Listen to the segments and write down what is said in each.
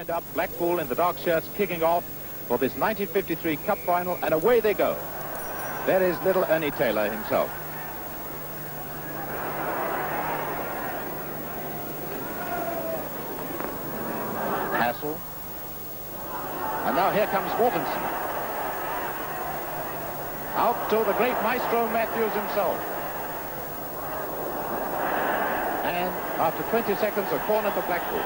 lined up, Blackpool in the dark shirts kicking off for this 1953 Cup final, and away they go. There is little Ernie Taylor himself. Hassall. And now here comes Mortensen. Out to the great maestro Matthews himself. And after 20 seconds, a corner for Blackpool.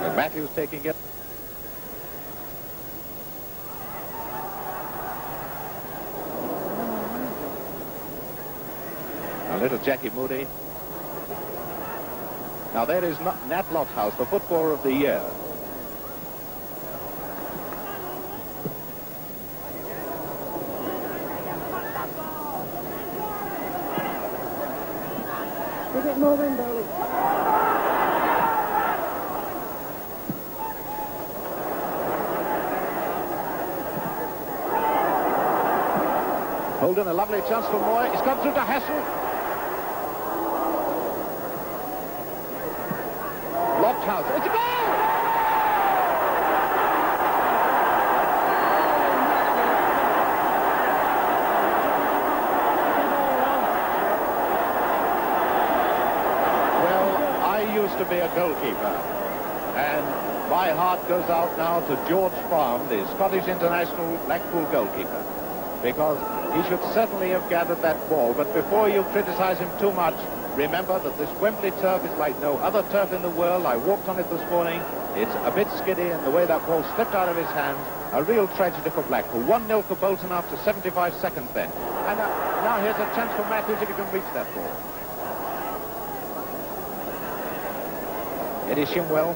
And Matthews taking it. A little Jackie Mudie. Now there is Nat Lofthouse, the footballer of the year. Is it more in, darling? Holden, a lovely chance for Moir. He's gone through to Hassall. Lofthouse. It's a goal! Well, I used to be a goalkeeper, and my heart goes out now to George Farm, the Scottish international Blackpool goalkeeper, because he should certainly have gathered that ball. But before you criticize him too much, remember that this Wembley turf is like no other turf in the world. I walked on it this morning. It's a bit skiddy, and the way that ball slipped out of his hands, a real tragedy for Blackpool. 1-0 for Bolton after 75 seconds then. And now here's a chance for Matthews if he can reach that ball. It is Shimwell.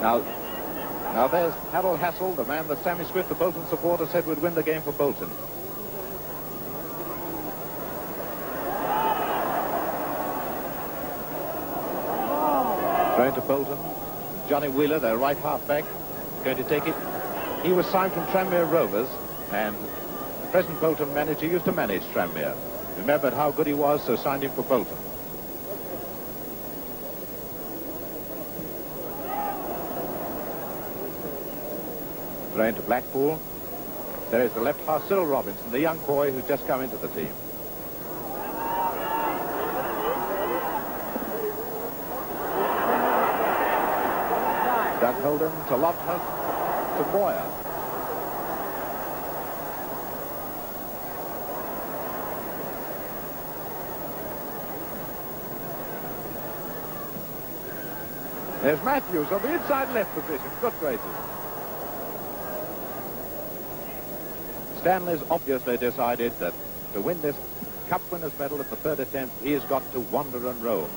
Now there's Hassall, the man that Sammy Swift, the Bolton supporter, said would win the game for Bolton. Thrown to Bolton. Johnny Wheeler, their right half-back, is going to take it. He was signed from Tranmere Rovers, and the present Bolton manager used to manage Tranmere. Remembered how good he was, so signed him for Bolton. Thrown to Blackpool. There is the left half, Cyril Robinson, the young boy who's just come into the team. Doug Holden to Lofthouse to Moir. There's Matthews on the inside left position. Good gracious. Stanley's obviously decided that to win this Cup Winners' Medal at the third attempt, he has got to wander and roam.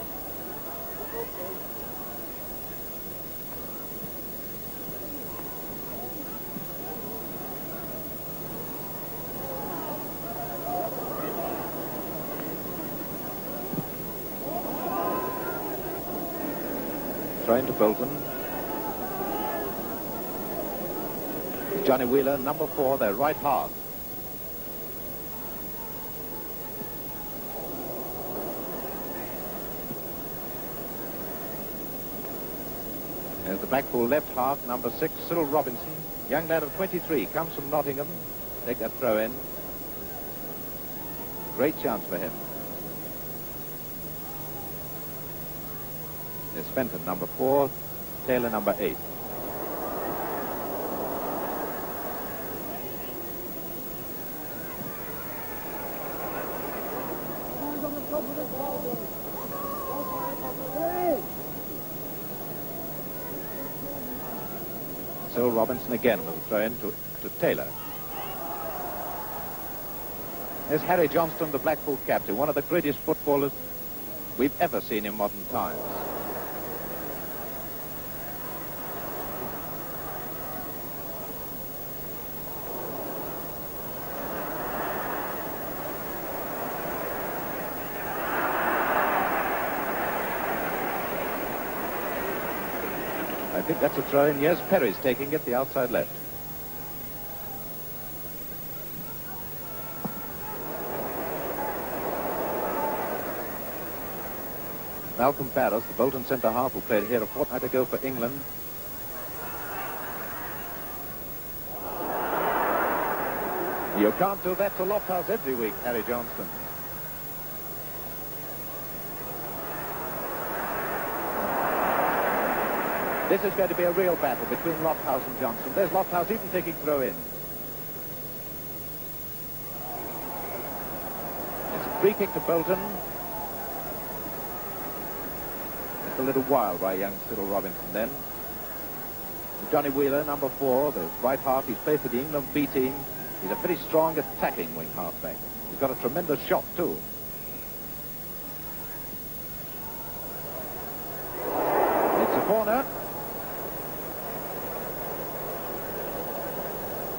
Thrown to Bolton. Johnny Wheeler, number 4, their right half. There's the Blackpool left half, number 6, Cyril Robinson, young lad of 23, comes from Nottingham. Take that throw in. Great chance for him. There's Fenton, number 4, Taylor, number 8. Cyril Robinson again with a throw in to Taylor. There's Harry Johnston, the Blackpool captain, one of the greatest footballers we've ever seen in modern times. I think that's a throw in. Yes, Perry's taking it, the outside left. Malcolm Barrass, the Bolton centre-half who played here a fortnight ago for England. You can't do that to Lofthouse every week, Harry Johnston. This is going to be a real battle between Lofthouse and Johnston. There's Lofthouse even taking throw-in. It's a free kick to Bolton. Just a little while by young Cyril Robinson then. Johnny Wheeler, number 4, the right half. He's played for the England B team. He's a very strong attacking wing halfback. He's got a tremendous shot too. It's a corner.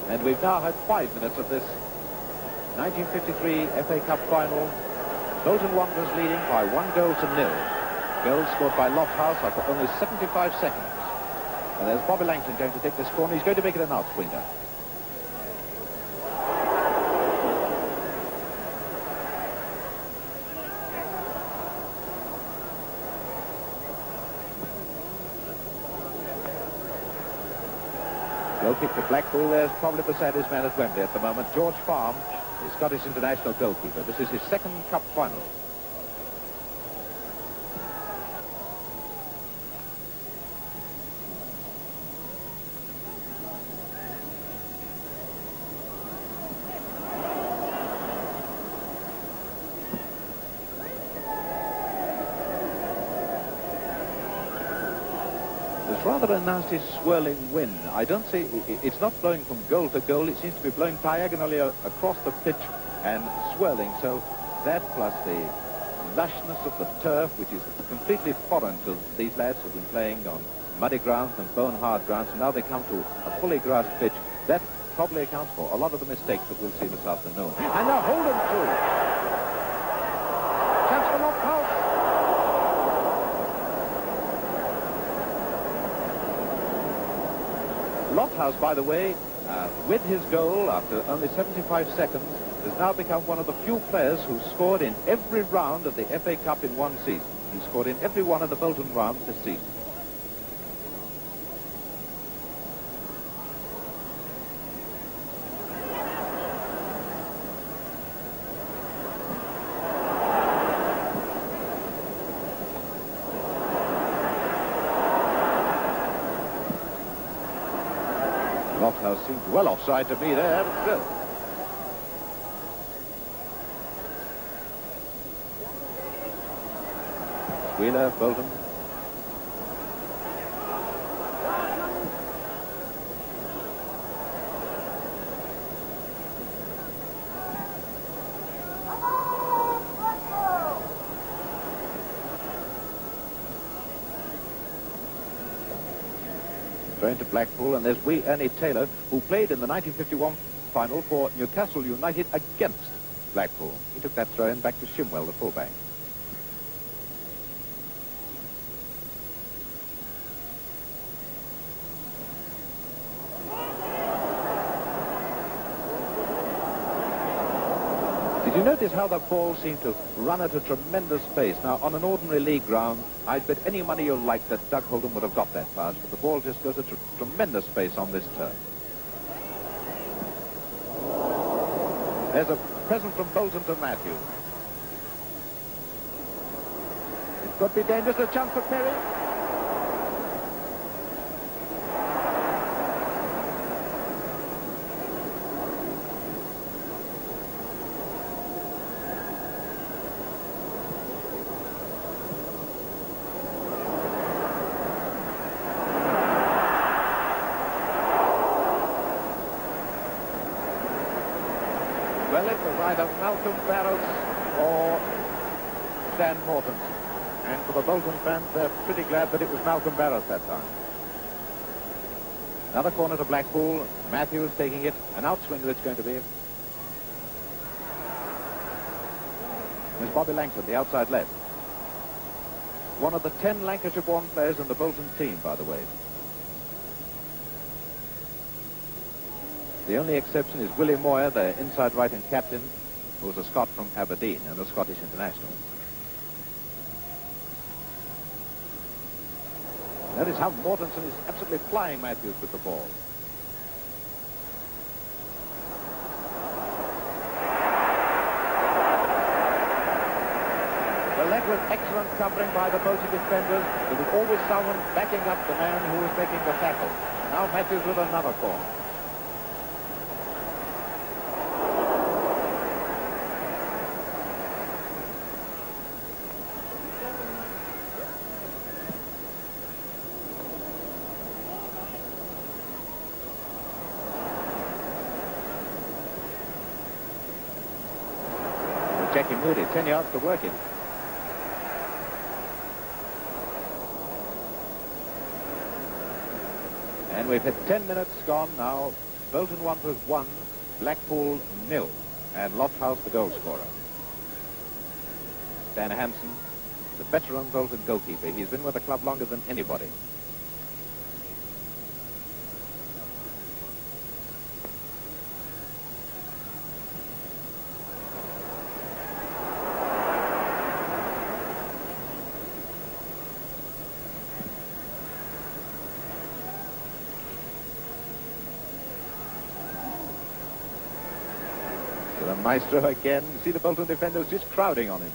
And we've now had 5 minutes of this 1953 FA Cup final. Bolton Wanderers leading by 1-0. Goal scored by Lofthouse after only 75 seconds. And there's Bobby Langton going to take this corner. He's going to make it an outswinger. Goal kick to Blackpool. There's probably the saddest man at Wembley at the moment. George Farm, the Scottish international goalkeeper. This is his second cup final. Rather a nasty swirling wind. I don't see, it's not blowing from goal to goal. It seems to be blowing diagonally across the pitch and swirling. So that plus the lushness of the turf, which is completely foreign to these lads who've been playing on muddy grounds and bone-hard grounds, and now they come to a fully grassed pitch. That probably accounts for a lot of the mistakes that we'll see this afternoon. And now Holden through. Chance for Lofthouse. Lofthouse, by the way, with his goal after only 75 seconds, has now become one of the few players who scored in every round of the FA Cup in one season. He scored in every one of the Bolton rounds this season. Lofthouse seemed well offside to me there, but still. Wheeler, Bolton. Thrown to Blackpool, and there's Ernie Taylor, who played in the 1951 final for Newcastle United against Blackpool. He took that throw in back to Shimwell, the fullback. Did you notice how the ball seemed to run at a tremendous pace? Now, on an ordinary league ground, I'd bet any money you like that Doug Holden would have got that pass, but the ball just goes at a tremendous pace on this turf. There's a present from Bolton to Matthews. It could be dangerous. A chance for Perry. Well, it was either Malcolm Barrass or Dan Mortensen. And for the Bolton fans, they're pretty glad that it was Malcolm Barrass that time. Another corner to Blackpool. Matthews taking it. An outswinger it's going to be. There's Bobby Langton, the outside left. One of the 10 Lancashire-born players in the Bolton team, by the way. The only exception is Willie Moir, the inside right-hand captain, who was a Scot from Aberdeen and a Scottish international. Notice how Mortensen is absolutely flying Matthews with the ball. Well, that was excellent covering by the Bolton defenders. There was always someone backing up the man who was making the tackle. Now Matthews with another corner. Checking Mudie, 10 yards to work in. And we've had 10 minutes gone now. Bolton Wanderers 1, Blackpool 0, and Lofthouse the goal scorer. Dan Hanson, the veteran Bolton goalkeeper. He's been with the club longer than anybody. The maestro again. See the Bolton defenders just crowding on him.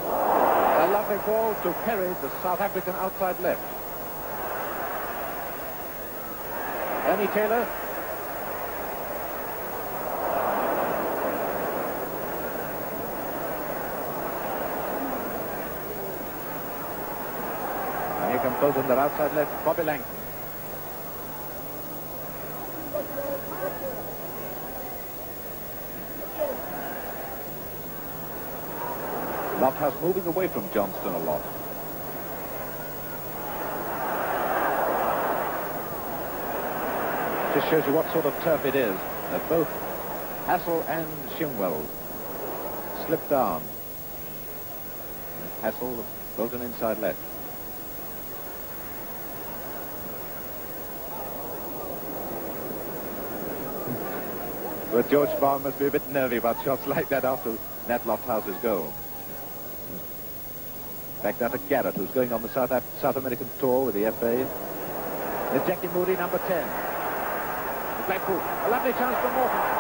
A lovely ball to Perry, the South African outside left. Danny Taylor. And here comes Bolton, their outside left, Bobby Langton. Lofthouse moving away from Johnston a lot. Just shows you what sort of turf it is. That both Hassall and Shimwell slipped down. Hassall, Bolton inside left. But George Barr must be a bit nervy about shots like that after Nat Lofthouse's goal. Back down to Garrett, who's going on the South American tour with the FA. There's Jackie Moody, number 10. Blackpool, a lovely chance for Mortensen.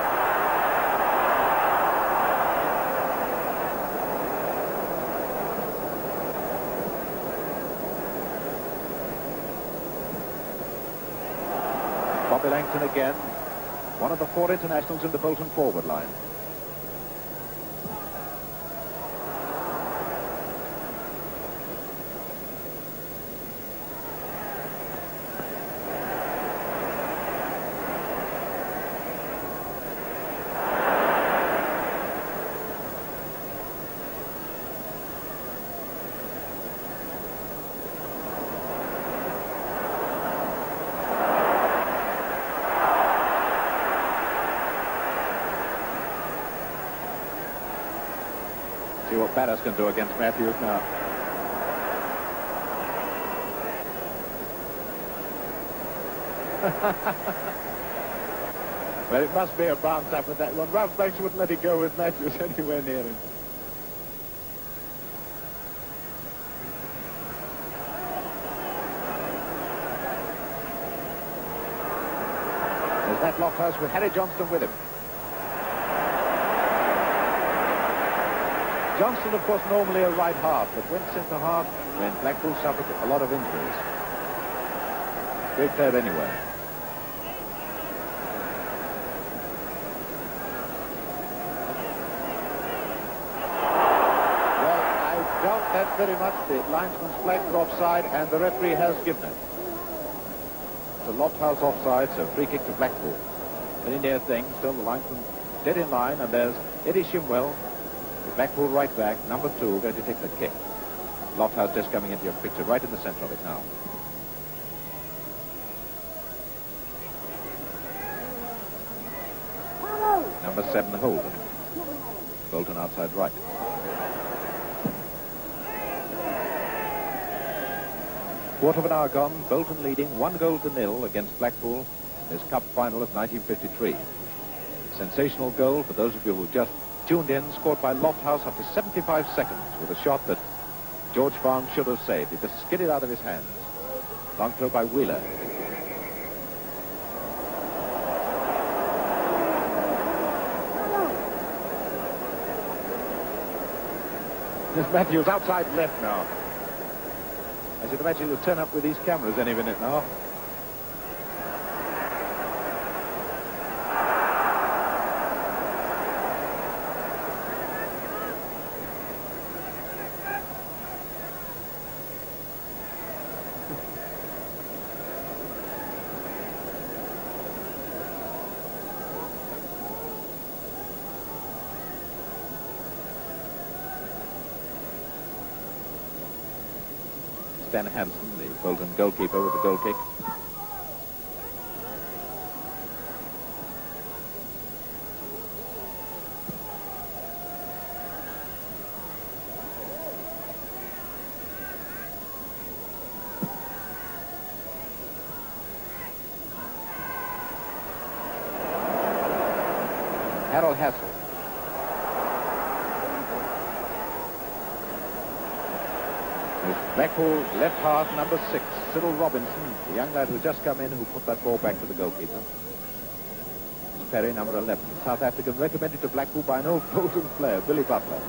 Bobby Langton again, one of the 4 internationals in the Bolton forward line. See what Barrass can do against Matthews now. Well, it must be a bounce up with that one. Ralph Banks wouldn't let it go with Matthews anywhere near him. There's that Lofthouse with Harry Johnston with him. Johnston, of course, normally a right half, but went centre half when Blackpool suffered a lot of injuries. Great player anyway. Well, I doubt that very much. The linesman's flag for offside, and the referee has given it. The Lofthouse offside, so free kick to Blackpool. Very near thing, still the linesman dead in line, and there's Eddie Shimwell, the Blackpool right back, number 2, going to take the kick. Lofthouse just coming into your picture, right in the centre of it now. Number 7, Holden. Bolton outside right. Quarter of an hour gone, Bolton leading 1-0 against Blackpool in this cup final of 1953. Sensational goal, for those of you who just tuned in, scored by Lofthouse after 75 seconds with a shot that George Farm should have saved. It just skidded out of his hands. Long throw by Wheeler. This Matthews outside left now. I should imagine he'll turn up with these cameras any minute now. Hanson, the Bolton goalkeeper, with the goal kick. Hassall. Blackpool left half, number 6, Cyril Robinson, the young lad who just come in, who put that ball back to the goalkeeper. Perry, number 11, South African, recommended to Blackpool by an old Bolton player, Billy Butler.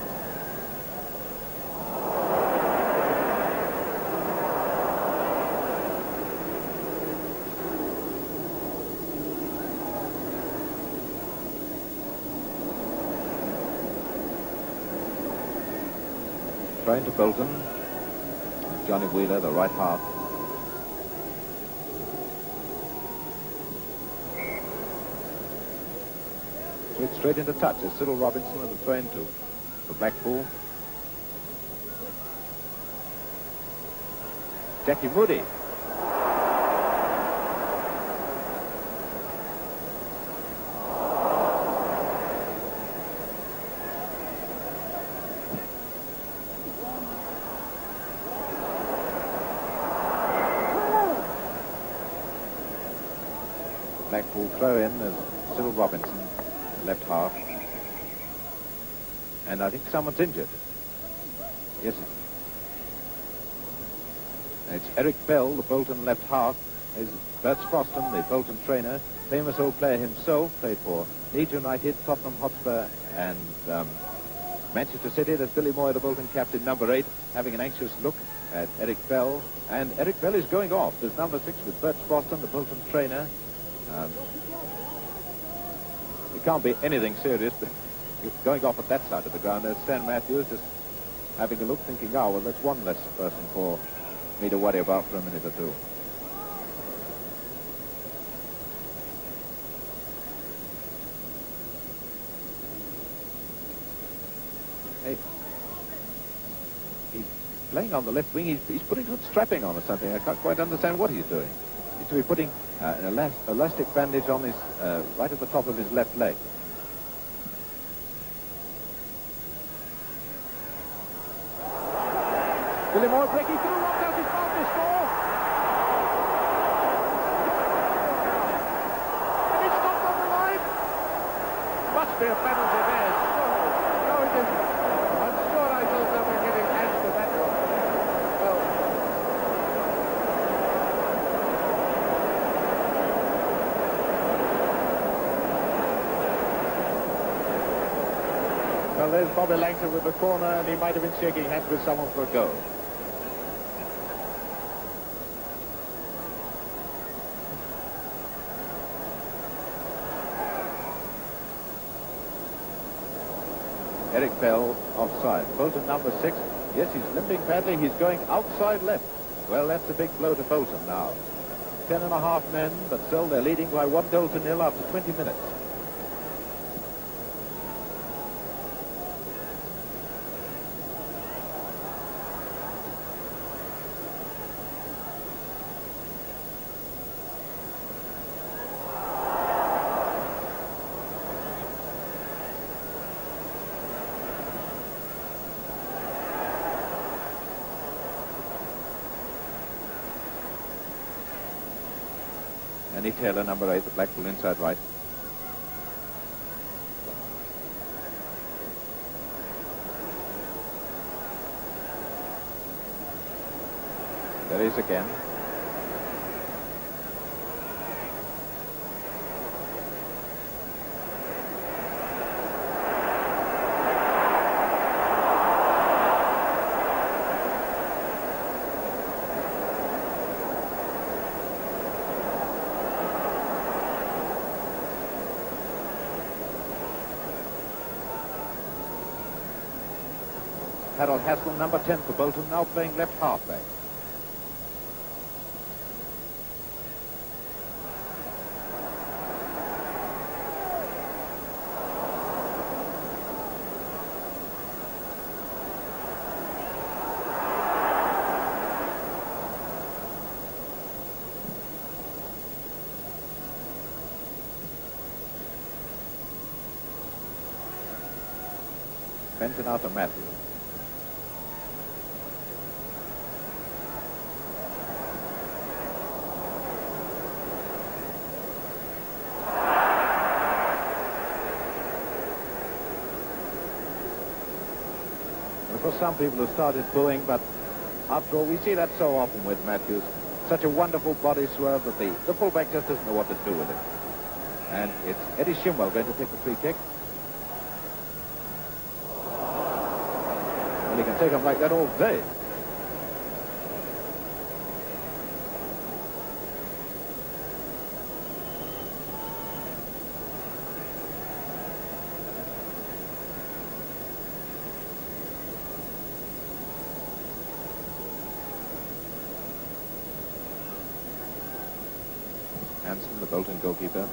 Trying to Bolton. Johnny Wheeler, the right half. Switch straight into touch as Cyril Robinson with the throw into for Blackpool. Jackie Mudie. Blackpool throw in as Cyril Robinson, left half. And I think someone's injured. Yes. It's Eric Bell, the Bolton left half. Is Bert Sproston, the Bolton trainer, famous old player himself, played for Leeds United, Tottenham Hotspur, and Manchester City. There's Billy Moir, the Bolton captain, number 8, having an anxious look at Eric Bell. And Eric Bell is going off. There's number 6 with Bert Sproston, the Bolton trainer. It can't be anything serious, but going off at that side of the ground. There's Stan Matthews just having a look, thinking, oh, well, that's one less person for me to worry about for a minute or two. Hey, he's playing on the left wing. He's putting some strapping on or something. I can't quite understand what he's doing. He's to be putting an elastic bandage on his right at the top of his left leg. Billy Moir breaking through. Lofthouse is found to score. And it's not on the line. Must be a penalty there. No, it isn't. I'm sure I saw someone getting hands to that one. Well, there's Bobby Langton with the corner, and he might have been shaking hands with someone for a goal. Eric Bell offside. Bolton number 6. Yes, he's limping badly. He's going outside left. Well, that's a big blow to Bolton now. 10.5 men, but still they're leading by 1-0 after 20 minutes. Annie Taylor, number 8, the Blackpool inside right. There is again. Hassall, number 10 for Bolton, now playing left halfback. Fenton out to Matthews. Of course, some people have started booing, but after all, we see that so often with Matthews. Such a wonderful body swerve that the fullback just doesn't know what to do with it. And it's Eddie Shimwell going to take the free kick. Well, he can take them like that all day. Hanson, the Bolton goalkeeper.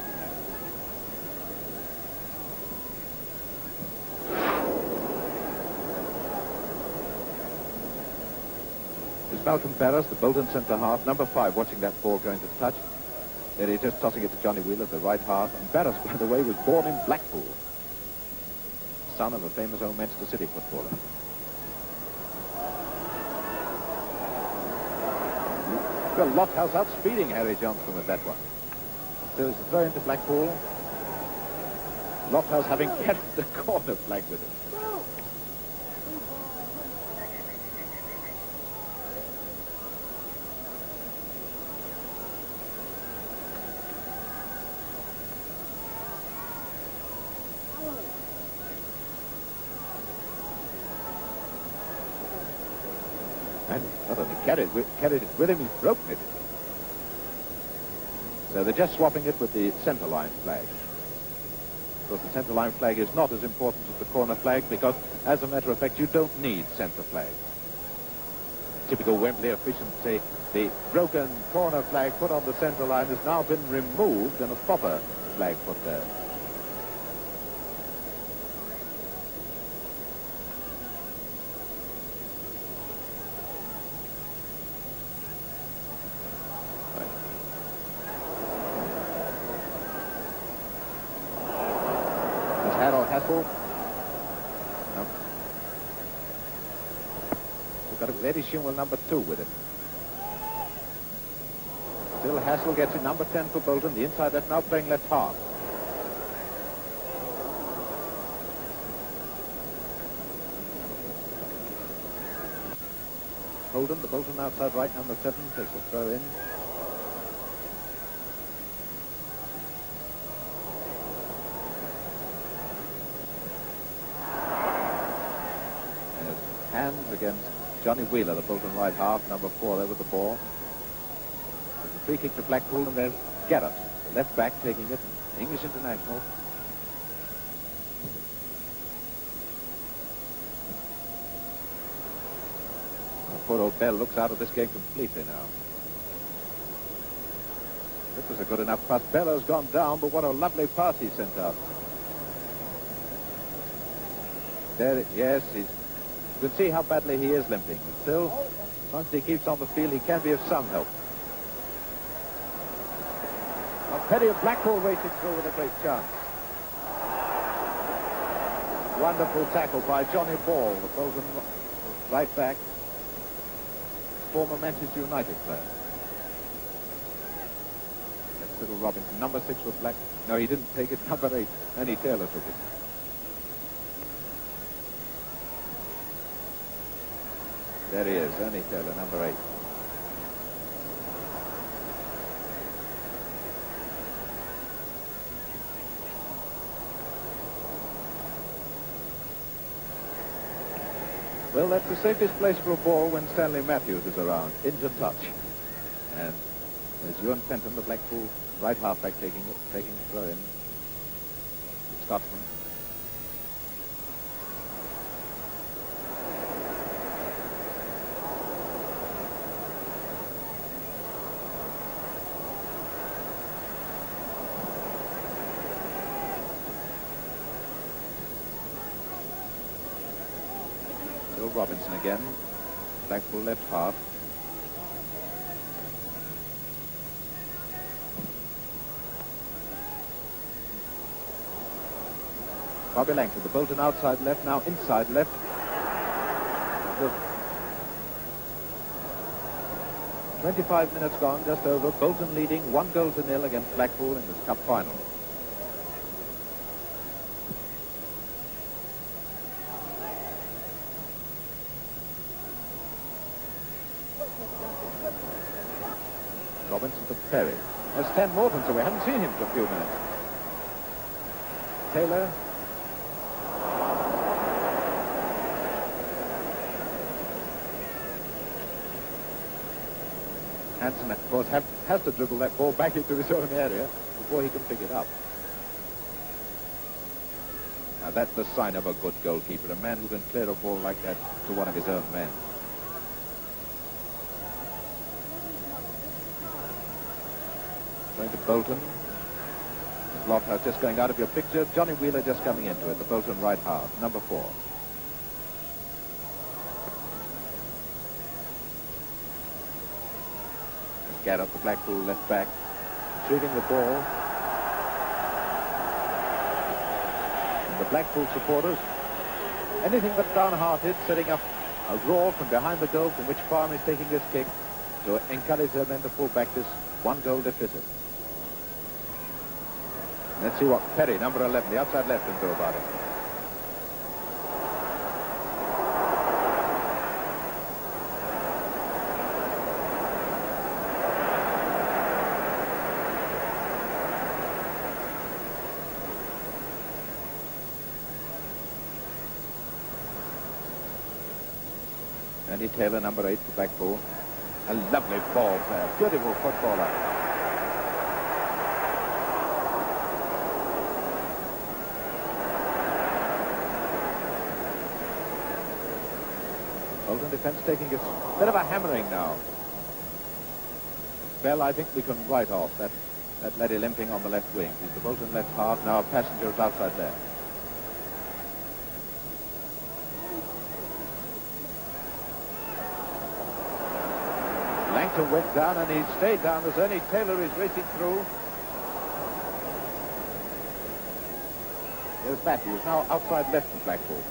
It's Malcolm Barrass, the Bolton centre half, number 5, watching that ball going to touch. There he's just tossing it to Johnny Wheeler, the right half. And Barrass, by the way, was born in Blackpool, son of a famous old Manchester City footballer. Well, Lofthouse outspeeding Harry Johnston with that one. So it's a throw into Blackpool. Lofthouse having carried the corner flag with him. And not only carried it with him, he's broken it. So they're just swapping it with the centre line flag. Of course, the centre line flag is not as important as the corner flag because, as a matter of fact, you don't need centre flag. Typical Wembley efficiency. The broken corner flag put on the centre line has now been removed and a proper flag put there. Hassall. No. We've got a Eddie Shimwell, number 2 with it. Still Hassall gets it, number 10 for Bolton. The inside left now playing left half. Holden, the Bolton outside right, number 7, takes a throw in. Hands against Johnny Wheeler, the Bolton right half, number 4 there with the ball. There's a free kick to Blackpool, and there's Garrett, the left back, taking it, English international. Poor old Bell looks out of this game completely now. This was a good enough pass. Bello's gone down, but what a lovely pass he sent out. There, yes, you can see how badly he is limping. Still, once he keeps on the field, he can be of some help. A penny of Blackpool racing through with a great chance. Wonderful tackle by Johnny Ball, the Bolton right back, former Manchester United player. Let's little Robinson. Number 6 was Black. No, he didn't take it. Number 8. Ernie Taylor took it. There he is, Ernie Taylor, number 8. Well, that's the safest place for a ball when Stanley Matthews is around, into touch. And there's Ewan Fenton, the Blackpool right halfback, taking the throw in. Scotsman. Robinson again. Blackpool left half. Bobby Langton, the Bolton outside left, now inside left. The 25 minutes gone, just over. Bolton leading 1-0 against Blackpool in this cup final. Robinson to Perry. There's Stan Mortensen. We haven't seen him for a few minutes. Taylor. Hanson, of course, has to dribble that ball back into his own area before he can pick it up. Now that's the sign of a good goalkeeper, a man who can clear a ball like that to one of his own men. Going to Bolton. Lofthouse just going out of your picture. Johnny Wheeler just coming into it. The Bolton right half, number 4. Garrett, the Blackpool left back, retrieving the ball. And the Blackpool supporters, anything but downhearted, setting up a roar from behind the goal from which Farm is taking this kick to encourage their men to pull back this 1-goal deficit. Let's see what Perry, number 11, the outside left, can do about it. Andy Taylor, number 8 for Blackpool. A lovely ball player, beautiful footballer. Holden defense taking a bit of a hammering now. Bell, I think we can write off that lady limping on the left wing. He's the Bolton left half, now Passenger is outside left. Langton went down and he stayed down as Ernie Taylor is racing through. There's Matthews, now outside left for Blackpool.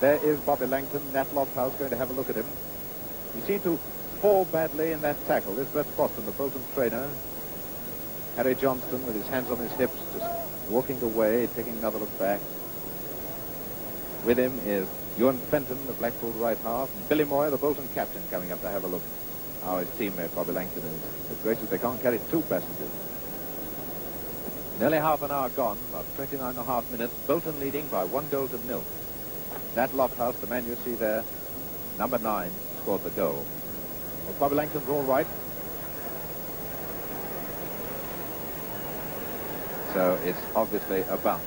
There is Bobby Langton, Nat Lofthouse going to have a look at him. He seemed to fall badly in that tackle. There's Brett Boston, the Bolton trainer. Harry Johnston with his hands on his hips, just walking away, taking another look back. With him is Ewan Fenton, the Blackpool right half, and Billy Moir, the Bolton captain, coming up to have a look how his teammate Bobby Langton is. It's gracious they can't carry 2 passengers. Nearly half an hour gone, about 29.5 minutes. Bolton leading by 1-0. That Lofthouse, the man you see there, number 9, scored the goal. Well, Bobby Langton's all right. So it's obviously a bouncer.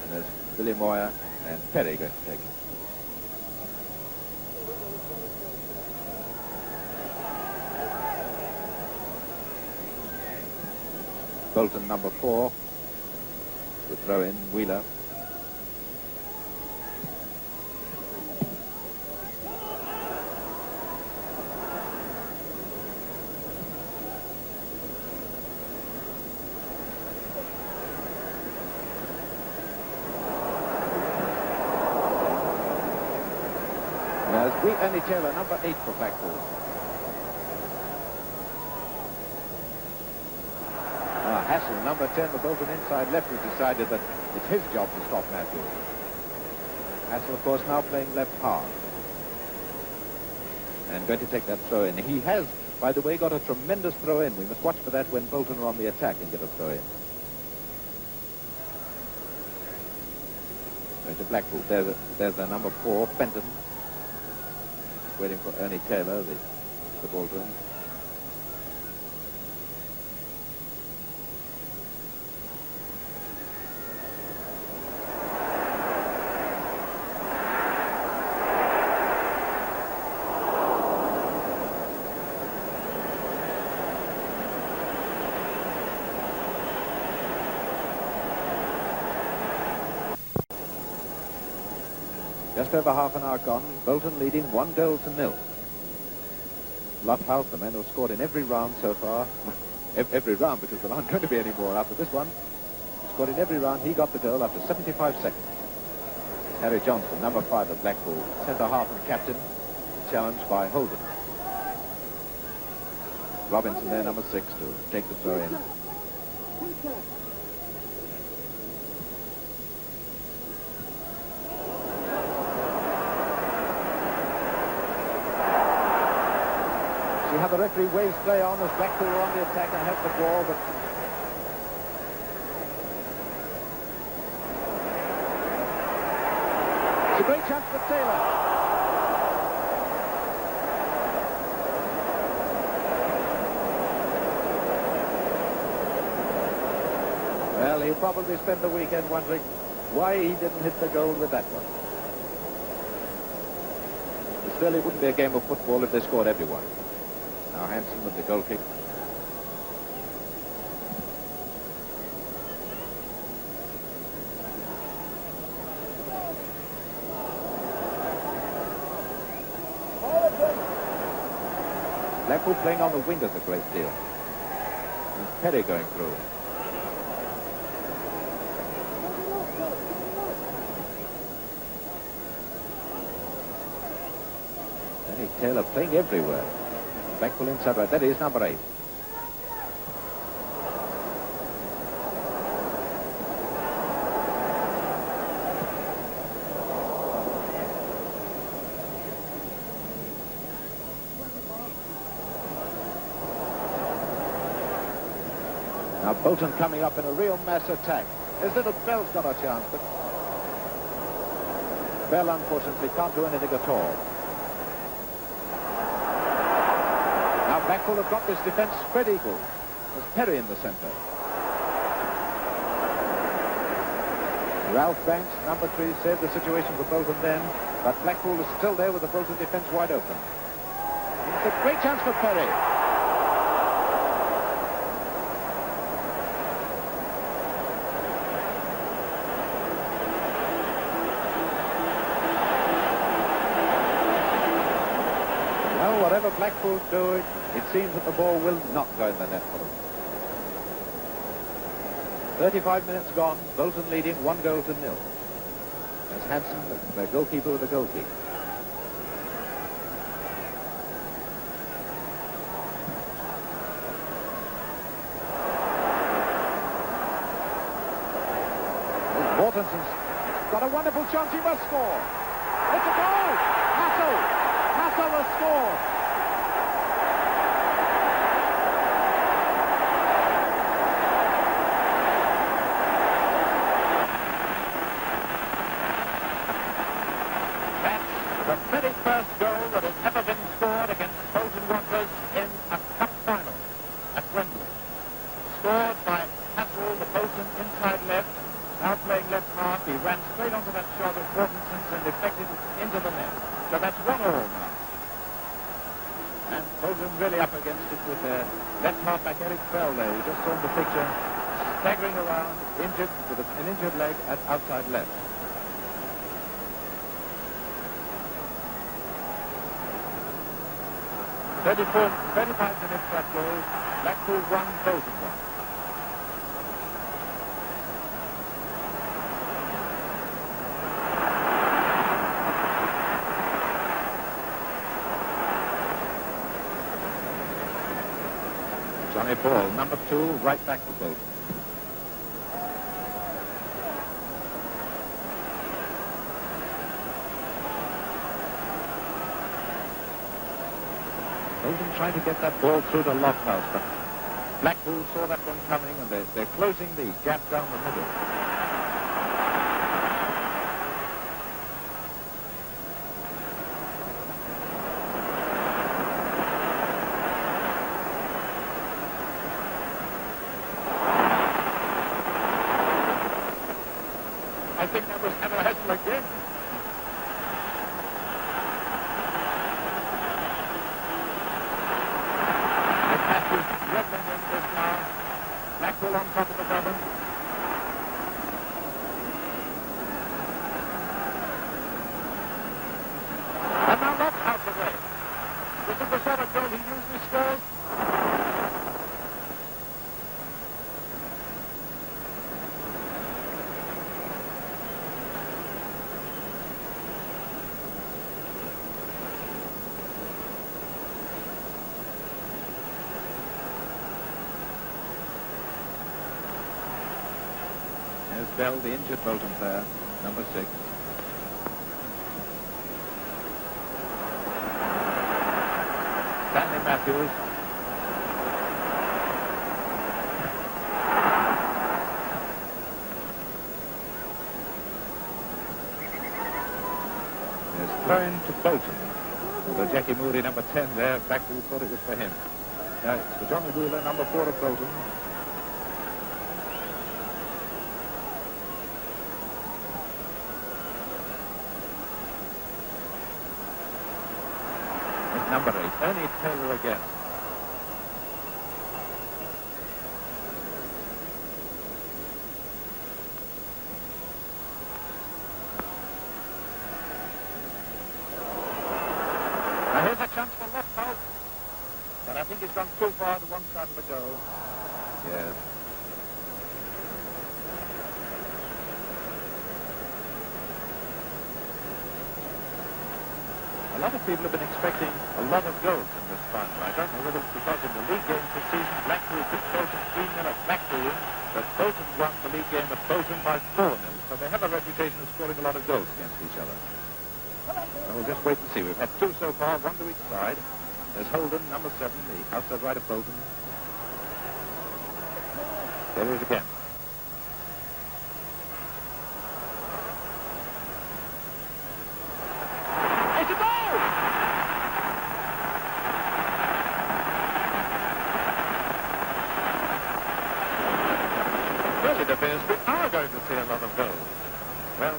And there's Billy Moir and Perry going to take it. Bolton number 4 to throw in Wheeler. As we Ernie Taylor, number 8 for Blackpool. Hassall, number 10, the Bolton inside left, has decided that it's his job to stop Matthews. Hassall, of course, now playing left half. And going to take that throw in. He has, by the way, got a tremendous throw in. We must watch for that when Bolton are on the attack and get a throw in. Going to Blackpool. There's their number 4, Fenton. Waiting for Ernie Taylor, the Bolton. Just over half an hour gone, Bolton leading 1-0. Lofthouse, the man who scored in every round so far, every round because there aren't going to be any more after this one, scored in every round. He got the goal after 75 seconds. Harry Johnston, number 5 of Blackpool, centre half and captain, challenged by Holden. Robinson there, number 6, to take the throw in. See how the referee waves play on as Blackpool are on the attack and have the ball, but it's a great chance for Taylor. Well, he'll probably spend the weekend wondering why he didn't hit the goal with that one. But still, it wouldn't be a game of football if they scored everyone. Now Hanson with the goal kick. Blackpool playing on the wingers a great deal. And Perry going through. Danny Taylor playing everywhere. Blackpool inside right. That is number 8. Now Bolton coming up in a real mass attack. His little Bell's got a chance, but Bell unfortunately can't do anything at all. Blackpool have got this defence spread eagle. There's Perry in the centre. Ralph Banks, number 3, saved the situation for Bolton then, but Blackpool is still there with the Bolton defence wide open. It's a great chance for Perry. Well, whatever Blackpool do, it seems that the ball will not go in the net for them. 35 minutes gone, Bolton leading 1-0. As Hanson, the goalkeeper with the goal kick. Mortensen's got a wonderful chance, he must score. It's a goal! Hassall has scored. The very first goal that has ever been scored against Bolton Wanderers in a cup final at Wembley. Scored by Hassall, the Bolton inside left, now playing left half. He ran straight onto that shot of Mortensen's and deflected it into the net. So that's 1-1 now. And Bolton really up against it with their left half back Eric Bell there. You just saw in the picture, staggering around, injured with an injured leg at outside left. 35 minutes that goal. Blackpool 1, Bolton 1. Johnny Paul, number 2, right back to Bolton. Holden trying to get that ball through to Lofthouse, but Blackpool saw that one coming, and they're closing the gap down the middle. I think that was Hassall again. Blackpool on top of the government. And now Lofthouse away. This is the sort of goal he usually scores. Bell, the injured Bolton player, number 6. Stanley Matthews. There's thrown to Bolton. Although Jackie Moody, number 10 there, Blackpool thought it was for him. Now it's for Johnny Wheeler, number 4 of Bolton. Number 8, Ernie Taylor again. Now here's a chance for Lofthouse, but I think he's gone too far to one side of the goal. Yes. A lot of people have been expecting a lot of goals in this final. I don't know whether it's because in the league games this season, Blackpool beat Bolton 3-0 at Blackpool, but Bolton won the league game at Bolton by 4-0. So they have a reputation of scoring a lot of goals against each other. Well, we'll just wait and see. We've had 2 so far, 1 to each side. There's Holden, number 7, the outside right of Bolton. There he is again. It appears we are going to see a lot of goals. Well,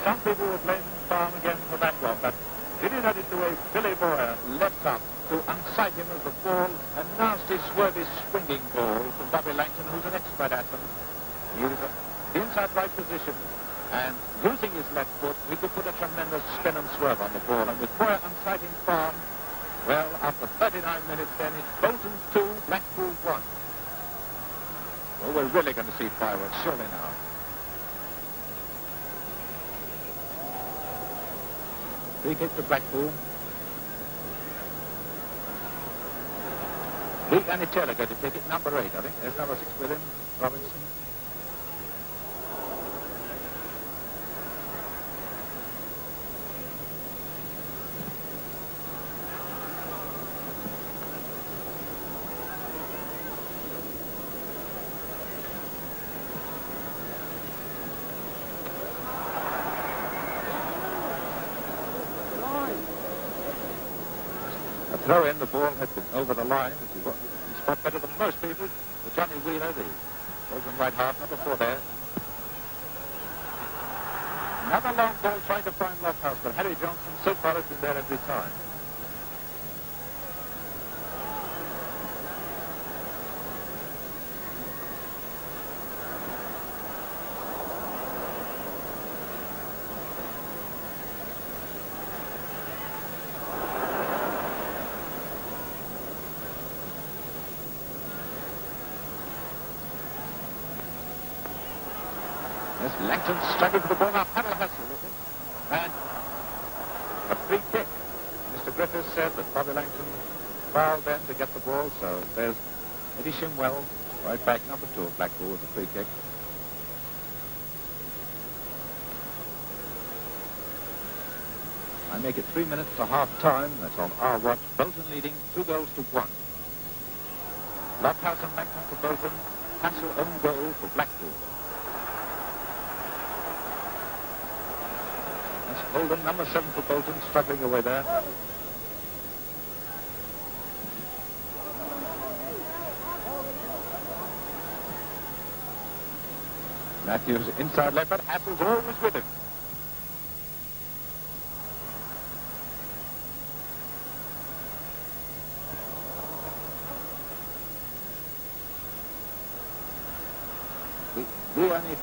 some people will blame Farm again for that one, but did you notice the way Billy Moir leapt up to unsight him as the ball, a nasty, swervy, swinging ball from Bobby Langton, who's an expert at them. He was at the inside right position, and using his left foot, he could put a tremendous spin and swerve on the ball, and with Moir unsighting Farm, well, after 39 minutes then, it's Bolton 2, Blackpool 1. Well, we're really going to see fireworks, surely now. Free kick to Blackpool. Lee and Taylor go to take it, number 8, I think. There's number 6 with him, Robinson. Throw in, the ball had been over the line, as he spot better than most people. The Johnny Wheeler, the Bolton right half, number 4 there. Another long ball trying to find Lofthouse, but Harry Johnston so far has been there every time. Langton struggled for the ball. Now Hassall with him. And a free kick. Mr. Griffiths said that Bobby Langton foul then to get the ball, so there's Eddie Shimwell, right back, number 2 of Blackpool with the free kick. I make it 3 minutes to half-time. That's on our watch. Bolton leading 2-1. Lofthouse and Langton for Bolton. Hassall own goal for Blackpool. That's Holden, number 7 for Bolton, struggling away there. Matthews inside left, but Hassall's always with him.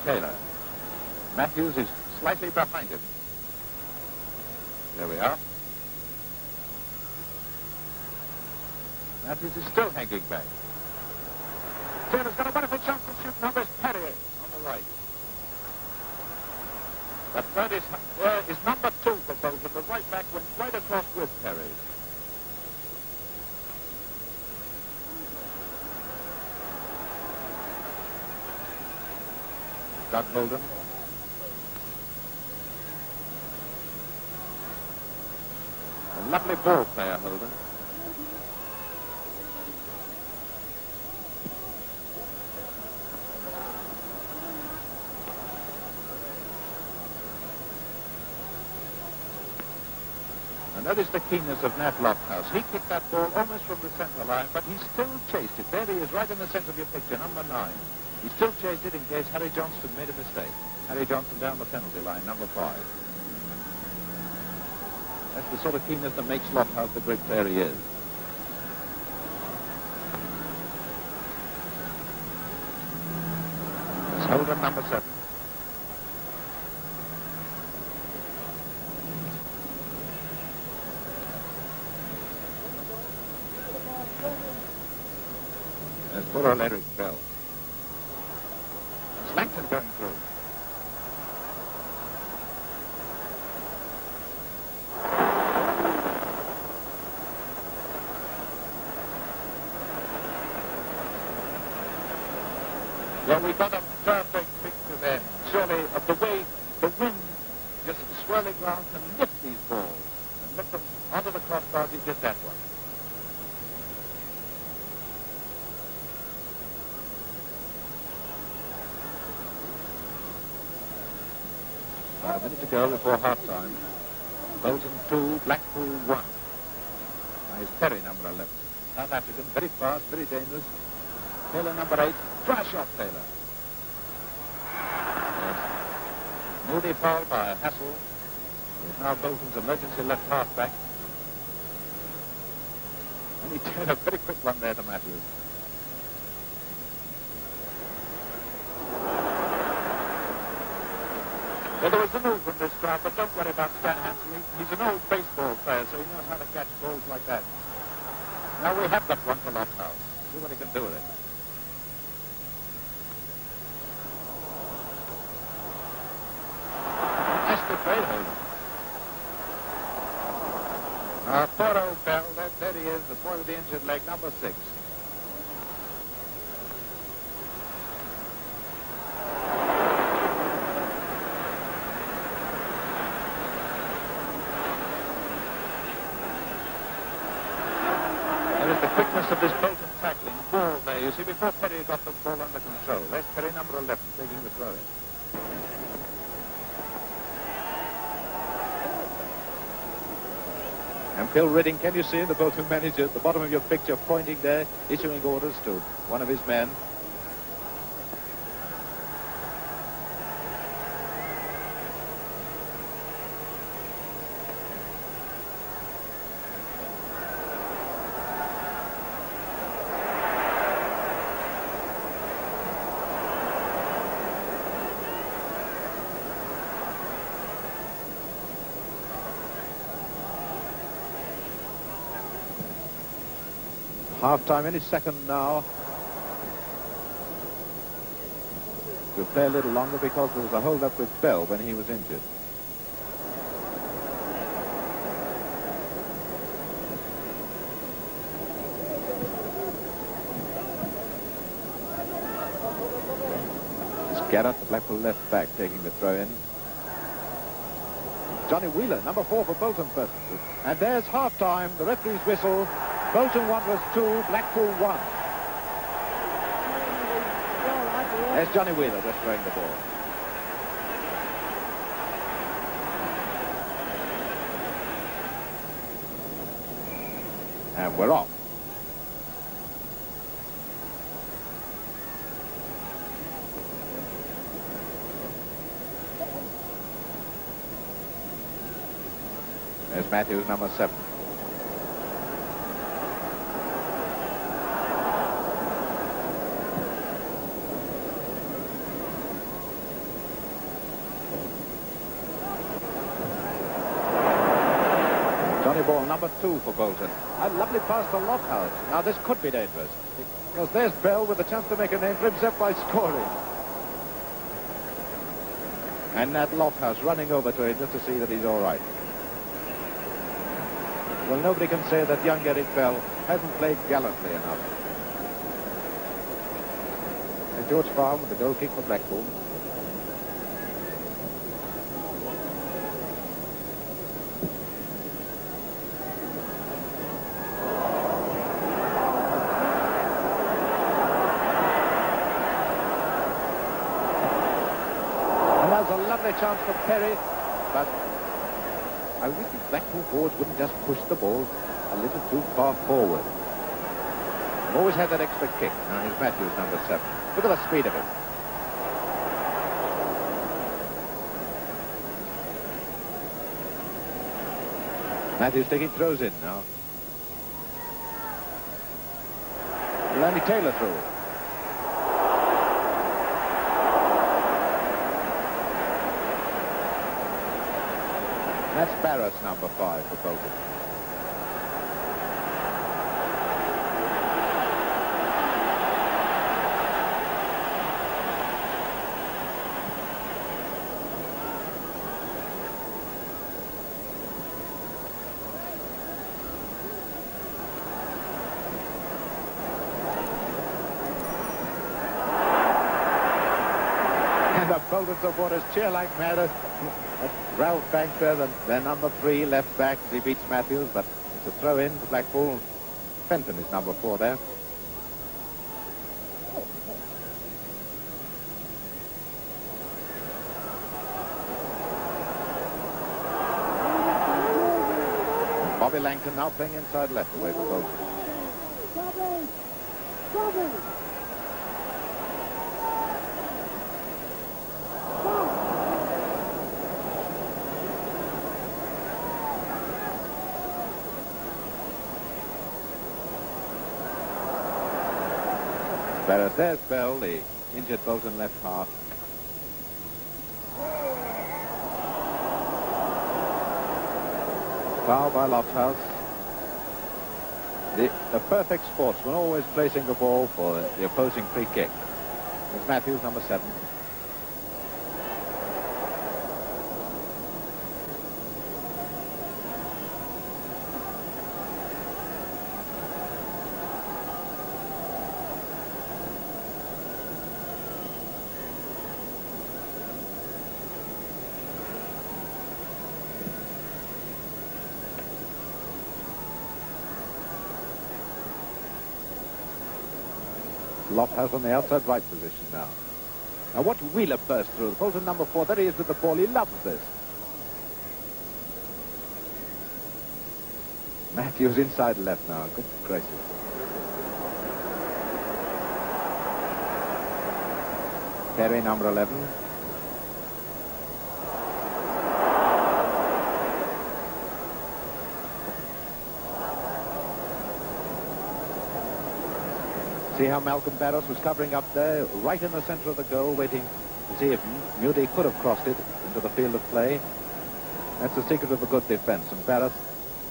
Taylor. Matthews is slightly behind him. There we are. Matthews is still hanging back. Taylor's got a wonderful chance to shoot. Now there's Perry on the right. But third is number 2 for Bolton. The right back went right across with Perry. Doug Holden. A lovely ball player, Holden. And notice the keenness of Nat Lofthouse. He kicked that ball almost from the centre line, but he still chased it. There he is, right in the centre of your picture, number 9. He still chased it in case Harry Johnston made a mistake. Harry Johnston down the penalty line, number 5. That's the sort of keenness that makes Lofthouse the great player he is. It's Holden, number 7. There's poor old Eric Bell. Langton going through. Well, we got a perfect picture then, surely, of the way the wind just swirling round can lift these balls and lift them onto the crossbars. He did that one. About a minute to go before half-time. Bolton 2, Blackpool 1. Now here's Perry, number 11. South African, very fast, very dangerous. Taylor, number 8. Try shot, Taylor. Yes. Mudie fouled by Hassall. He's now Bolton's emergency left half-back. And he turned a very quick one there to Matthews. Well, there was a move from this crowd, but don't worry about Stan Hanson. He's an old baseball player, so he knows how to catch balls like that. Now we have got one for Lofthouse. See what he can do with it. That's the great Holden. Poor old Bell, there he is, the boy with the injured leg, number 6. Of this Bolton tackling ball there, you see, before Perry got the ball under control. That's Perry, number 11, taking the throw in. And Phil Redding, can you see the Bolton manager at the bottom of your picture pointing there, issuing orders to one of his men? Half-time any second now. We'll play a little longer because there was a hold-up with Bell when he was injured. Garrett, the Blackpool left back, taking the throw in. Johnny Wheeler, number 4 for Bolton first. And there's half-time, the referee's whistle. Bolton Wanderers 2, Blackpool 1. There's Johnny Wheeler just throwing the ball. And we're off. There's Matthews, number 7. Johnny Ball, number 2 for Bolton. A lovely pass to Lofthouse. Now this could be dangerous, because there's Bell with a chance to make a name for himself by scoring. And that Lofthouse running over to him just to see that he's all right. Well, nobody can say that young Eric Bell hasn't played gallantly enough. And George Farm with the goal kick for Blackpool. And that's a lovely chance for Perry, but I wish the Blackpool forwards wouldn't just push the ball a little too far forward. They've always had that extra kick. Now here's Matthews, number 7. Look at the speed of it. Matthews taking throws in now. Lanny Taylor through. That's Barrass, number 5 for Bolton. And the Bolton supporters cheer like mad. Ralph Banker, their number 3 left back, as he beats Matthews, but it's a throw in to Blackpool. Fenton is number 4 there. Bobby Langton now playing inside left away for Bolton. Barrass, there's Bell, the injured Bolton left half. Foul by Lofthouse. The perfect sportsman, always placing the ball for the opposing free kick. There's Matthews, number 7. Lofthouse on the outside right position now. Now watch Wheeler burst through. The Bolton number 4. There he is with the ball. He loves this. Matthews inside left now. Good gracious. Perry, number 11. See how Malcolm Barrass was covering up there, right in the centre of the goal, waiting to see if Mudie could have crossed it into the field of play. That's the secret of a good defence, and Barrass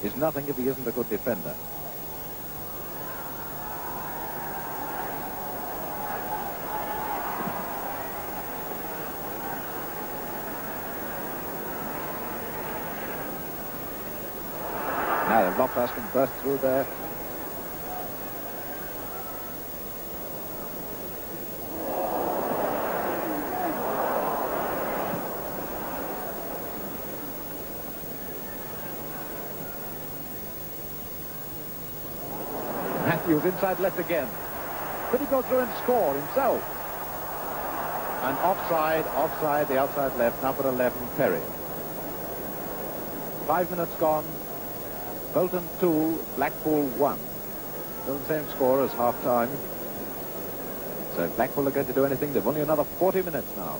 is nothing if he isn't a good defender. Now the Lofthouse can burst through there. Matthews inside left again. Could he go through and score himself? And offside, the outside left, number 11, Perry. 5 minutes gone. Bolton 2, Blackpool 1. Still the same score as half-time. So if Blackpool are going to do anything, they've only another 40 minutes now.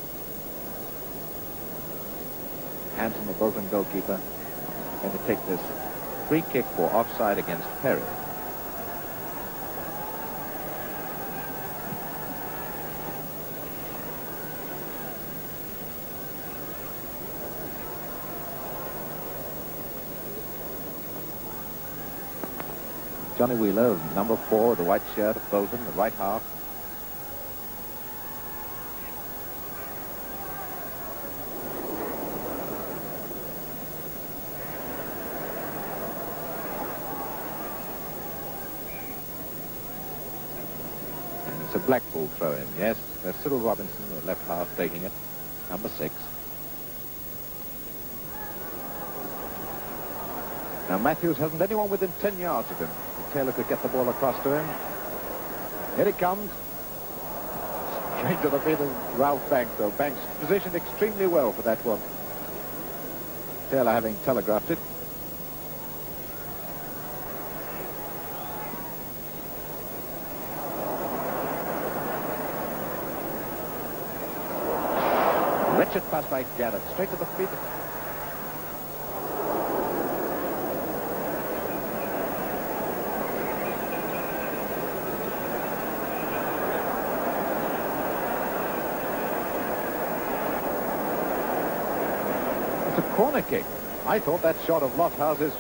Hanson, the Bolton goalkeeper, going to take this free kick for offside against Perry. Johnny Wheeler, number 4, the white shirt of Bolton, the right half. And it's a Blackpool throw-in, yes. There's Cyril Robinson, the left half, taking it, number 6. Now Matthews hasn't anyone within 10 yards of him. Taylor could get the ball across to him. Here it comes. Straight to the feet of Ralph Banks, though. Banks positioned extremely well for that one. Taylor having telegraphed it. Wretched pass by Garrett, straight to the feet of... corner kick. I thought that shot of Lofthouse's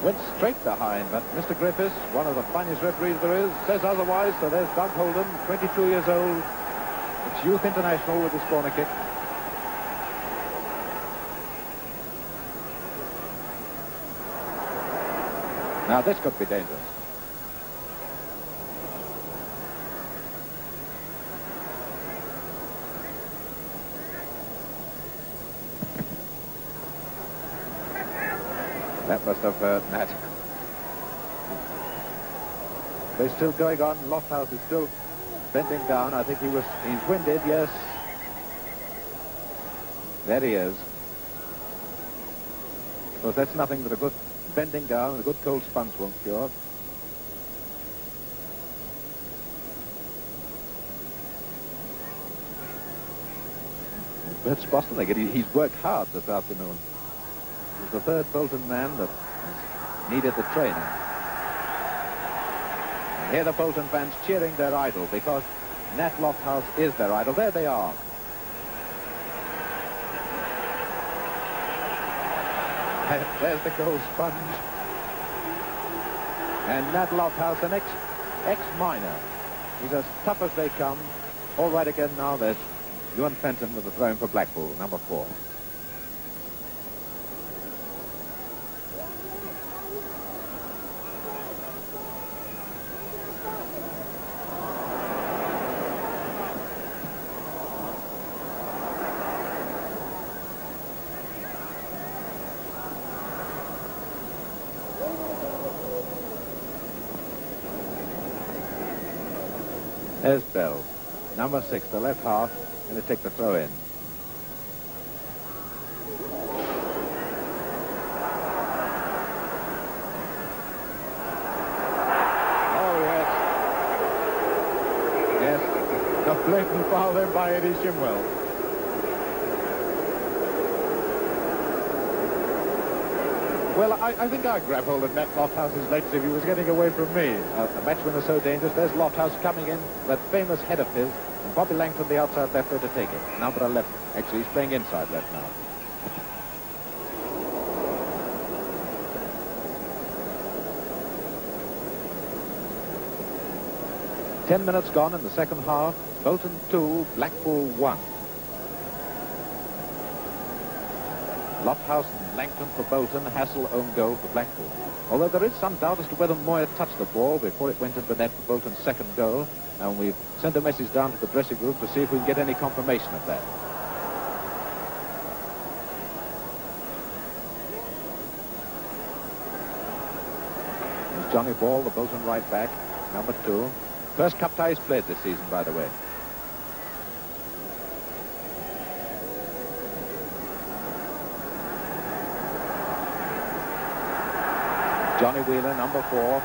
went straight behind, but Mr. Griffiths, one of the finest referees there is, says otherwise. So there's Doug Holden, 22 years old. It's Youth International with his corner kick. Now this could be dangerous. That must have hurt Nat. They're still going on. Lofthouse is still bending down. I think he's winded, yes. There he is. Well, that's nothing but a good bending down and a good cold sponge won't cure. That's Boston again. He's worked hard this afternoon. He's the third Bolton man that needed the training. And here the Bolton fans cheering their idol because Nat Lofthouse is their idol. There they are. There's the goal sponge. And Nat Lofthouse, an ex-miner. He's as tough as they come. All right again now. There's Fenton with the throw-in for Blackpool, number 4. There's Bell, number 6, the left half, going to take the throw in. Oh, yes. Yes, a blatant foul then by Eddie Shimwell. Well, I think I'd grab hold of Nat Lofthouse's legs if he was getting away from me. A matchman is so dangerous. There's Lofthouse coming in, that famous head of his, and Bobby Langton, the outside left, there to take it. Number 11. Actually, he's playing inside left now. Ten minutes gone in the second half. Bolton 2, Blackpool 1. Lofthouse and Langton for Bolton, Hassall own goal for Blackpool. Although there is some doubt as to whether Moir touched the ball before it went into the net for Bolton's second goal, and we've sent a message down to the dressing room to see if we can get any confirmation of that. There's Johnny Ball, the Bolton right back. number 2. First cup tie he's played this season, by the way. Johnny Wheeler, number 4.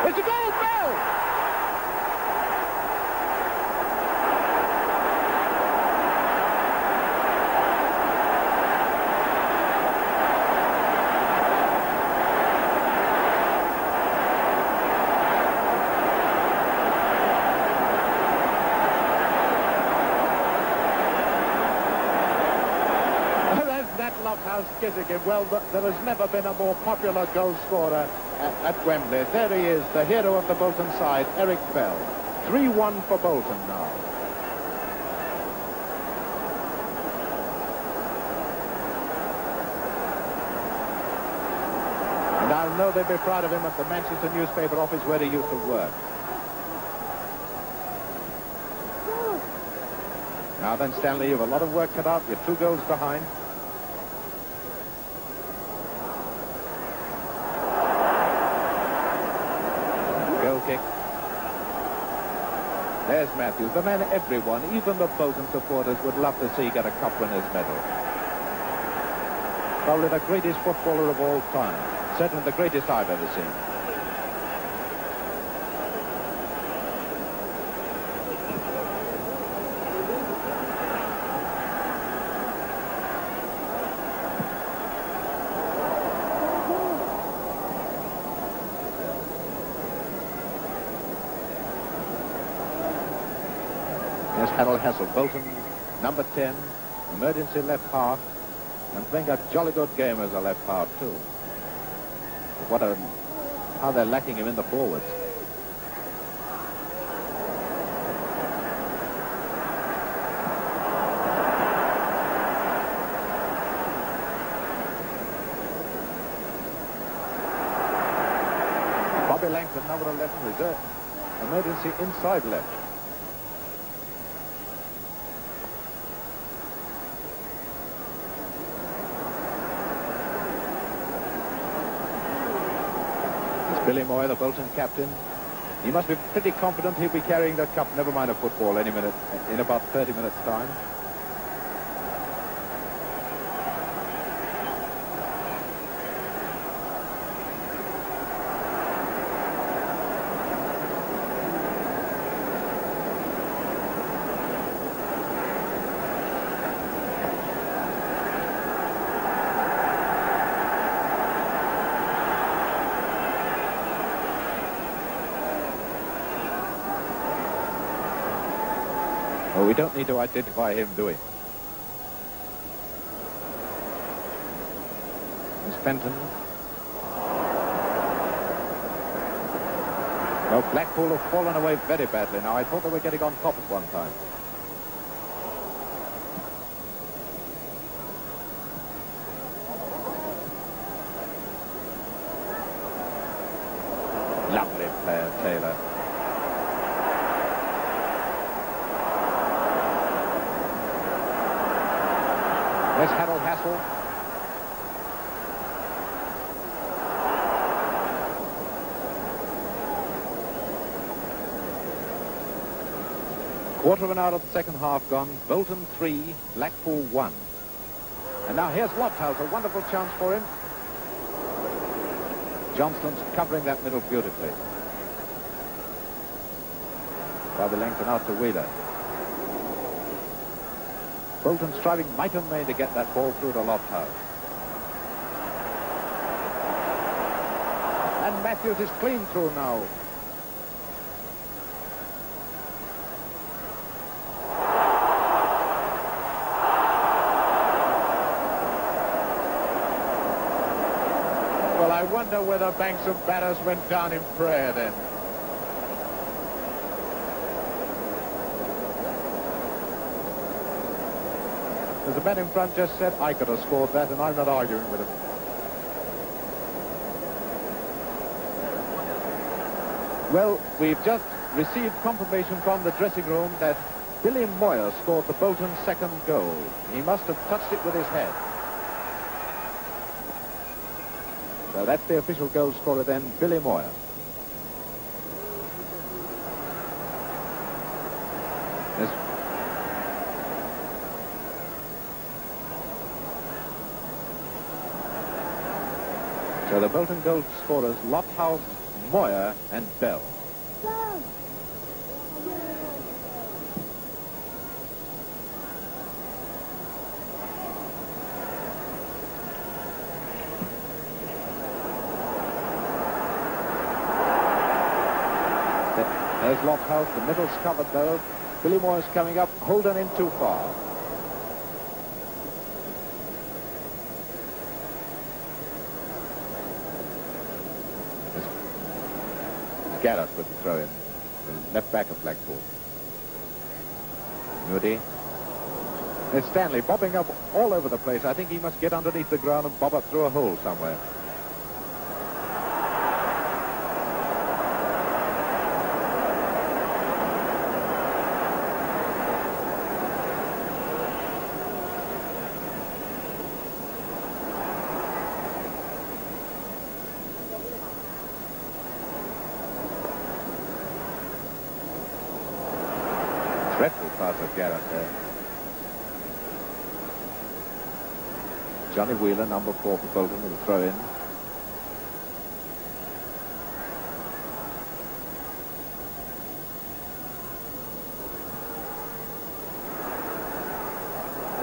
It's a goal, Bell! Lofthouse kissing him. Well, there has never been a more popular goal scorer at Wembley. There he is, the hero of the Bolton side, Eric Bell. 3-1 for Bolton now. And I know they'll be proud of him at the Manchester newspaper office where he used to work. Now then, Stanley, you have a lot of work cut out. You're 2 goals behind. Kick. There's Matthews, the man everyone, even the Bolton supporters, would love to see get a cup winner's medal. Probably the greatest footballer of all time. Certainly the greatest I've ever seen. Hassall, Bolton, number 10, emergency left half, and playing a jolly good game as a left half too. How they're lacking him in the forwards. Bobby Langton, number 11, reserve, emergency inside left. Billy Moir, the Bolton captain. He must be pretty confident he'll be carrying that cup, never mind a football, any minute, in about 30 minutes' time. Well, we don't need to identify him, do we? There's Fenton. Well, Blackpool have fallen away very badly now. I thought they were getting on top at one time. Lovely player, Taylor. There's Hassall. Quarter of an hour of the second half gone. Bolton 3, Blackpool 1. And now here's Lofthouse, a wonderful chance for him. Johnston's covering that middle beautifully. Bobby Langton out to Wheeler. Bolton striving might and main to get that ball through to Lofthouse. And Matthews is clean through now. Well, I wonder whether Banks and Barrass went down in prayer then. As the man in front just said, I could have scored that, and I'm not arguing with him. Well, we've just received confirmation from the dressing room that Billy Moir scored the Bolton second goal. He must have touched it with his head. So that's the official goal scorer then, Billy Moir. So the Bolton goal scorers, Lofthouse, Moir and Bell. There's Lofthouse, the middle's covered though. Billy Moir's coming up, Holden in too far. Garrett with the throw in. The left back of Blackpool. Mudie. There's Stanley bobbing up all over the place. I think he must get underneath the ground and bob up through a hole somewhere. Dreadful pass of Garrett there. Johnny Wheeler, number 4 for Bolton, with a throw in.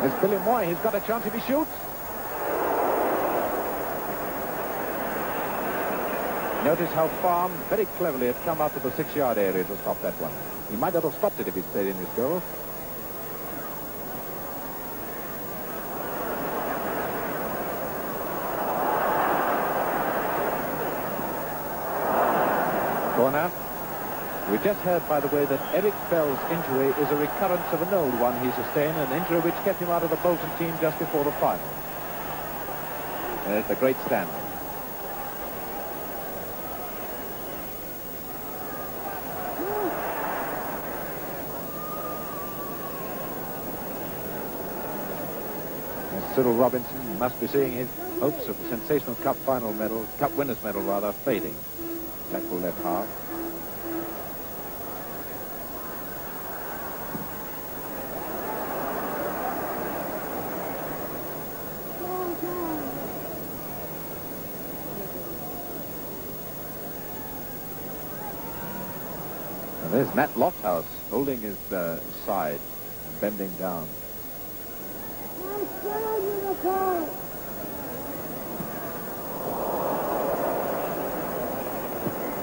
There's Billy Moir. He's got a chance if he shoots. Notice how Farm very cleverly had come out to the 6-yard area to stop that one. He might not have stopped it if he'd stayed in his goal. Corner. We just heard, by the way, that Eric Bell's injury is a recurrence of an old one he sustained, an injury which kept him out of the Bolton team just before the final. There's the great Stanley. Cyril Robinson must be seeing his hopes of the sensational Cup final medal, Cup winners medal rather, fading. Blackpool left half. And there's Matt Lofthouse holding his side and bending down.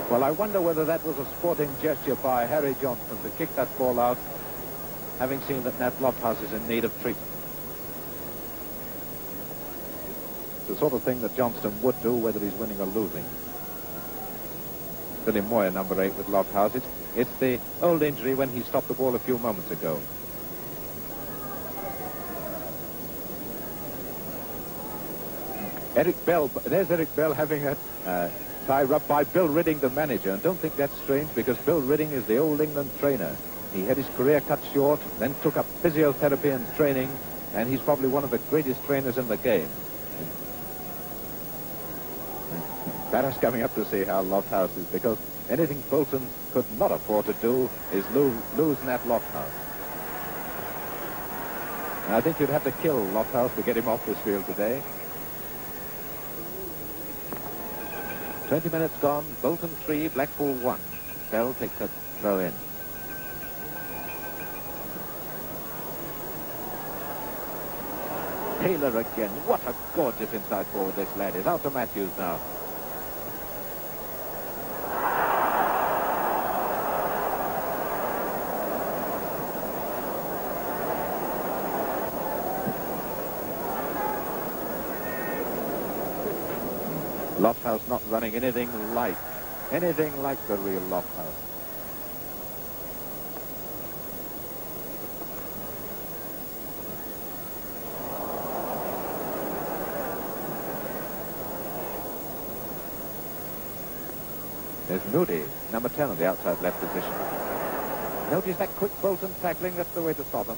Well, I wonder whether that was a sporting gesture by Harry Johnston to kick that ball out, having seen that Nat Lofthouse is in need of treatment. The sort of thing that Johnston would do whether he's winning or losing. Billy Moir, number 8 with Lofthouse. It's the old injury when he stopped the ball a few moments ago. Eric Bell, there's Eric Bell having a tie up by Bill Ridding, the manager. And don't think that's strange, because Bill Ridding is the old England trainer. He had his career cut short, then took up physiotherapy and training, and he's probably one of the greatest trainers in the game. Barrass coming up to see how Lofthouse is, because anything Bolton could not afford to do is lose Nat Lofthouse. And I think you'd have to kill Lofthouse to get him off this field today. 20 minutes gone, Bolton 3, Blackpool 1. Bell takes a throw in. Taylor again. What a gorgeous inside forward this lad is. Out to Matthews now. Lofthouse not running anything like the real Lofthouse. There's Mudie, number 10 on the outside left position. Notice that quick Bolton tackling. That's the way to stop him.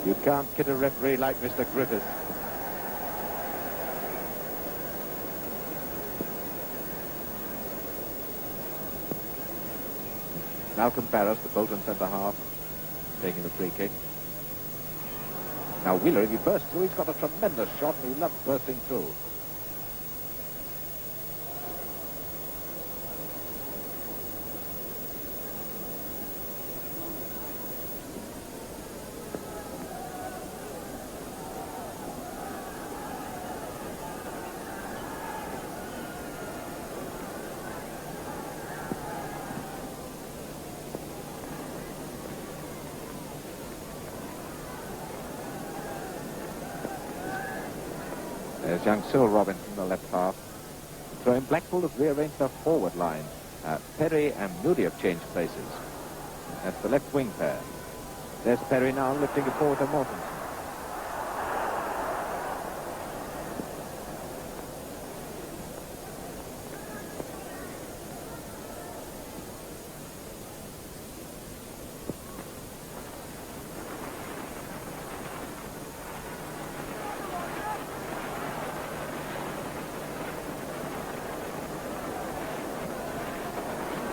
You can't kid a referee like Mr. Griffiths. Malcolm Barrass, the Bolton centre-half, taking the free kick. Now Wheeler, if he bursts through, he's got a tremendous shot, and he loves bursting through. There's young Cyril Robinson, the left half. So in Blackpool have rearranged their forward line. Perry and Mudie have changed places. That's the left wing pair. There's Perry now lifting it forward to Mortensen.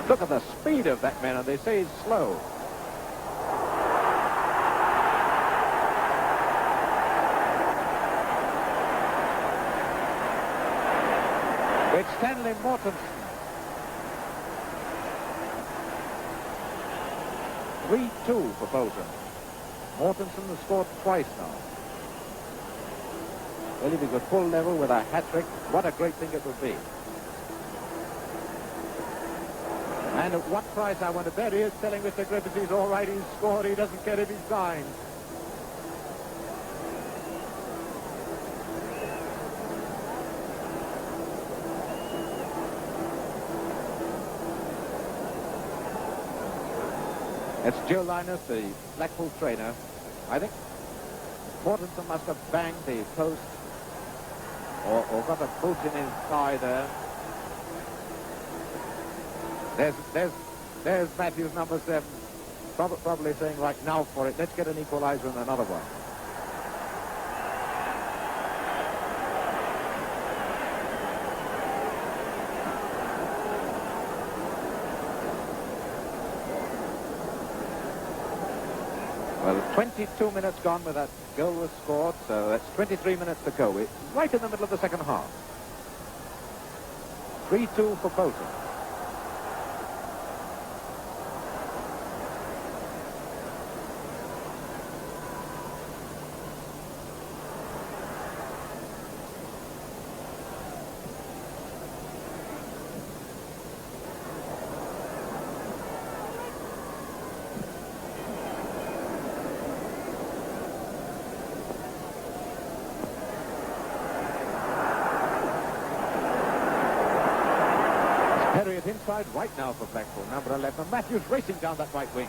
Look at the speed of that man, and they say he's slow. It's Stanley Mortensen. 3-2 for Bolton. Mortensen has scored twice now. Well, if he could pull level with a hat-trick, what a great thing it would be. And at what price, I wonder? There he is telling Mr. Griffiths he's all right, he's scored, he doesn't care if he's signed. It's Joe Linus, the Blackpool trainer. I think Mortensen must have banged the post or got a boot in his thigh there. There's Matthews, number 7, probably saying, right, now for it. Let's get an equaliser and another one. Well, 22 minutes gone with that goal was scored, so that's 23 minutes to go. It's right in the middle of the second half. 3-2 for Bolton. Inside right now for Blackpool, number 11. Matthews racing down that right wing.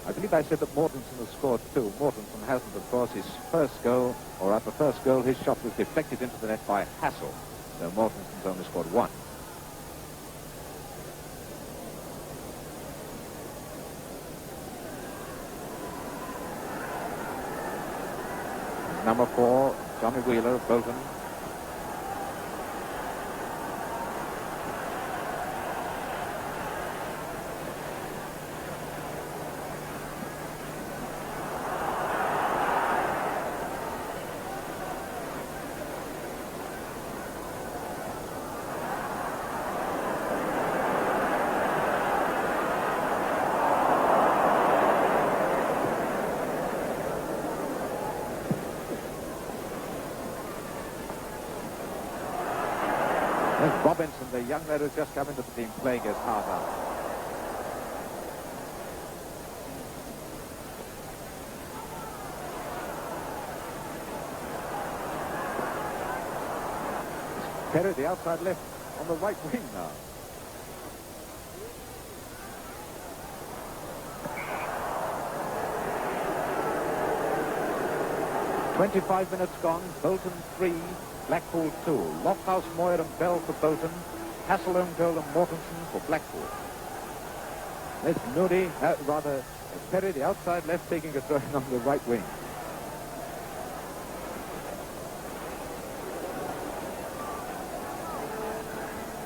I believe I said that Mortensen has scored 2. Mortensen hasn't, of course. His first goal, or at the first goal, his shot was deflected into the net by Hassall. So Mortensen's only scored 1. Number 4, Johnny Wheeler of Bolton. Robinson, the young lad who's just come into the team, playing his heart out. Perry, the outside left, on the right wing now. 25 minutes gone. Bolton 3, Blackpool 2. Lofthouse, Moir and Bell for Bolton. Hassall, Goal and Mortensen for Blackpool. There's Mudie, Perry, the outside left, taking a throw on the right wing.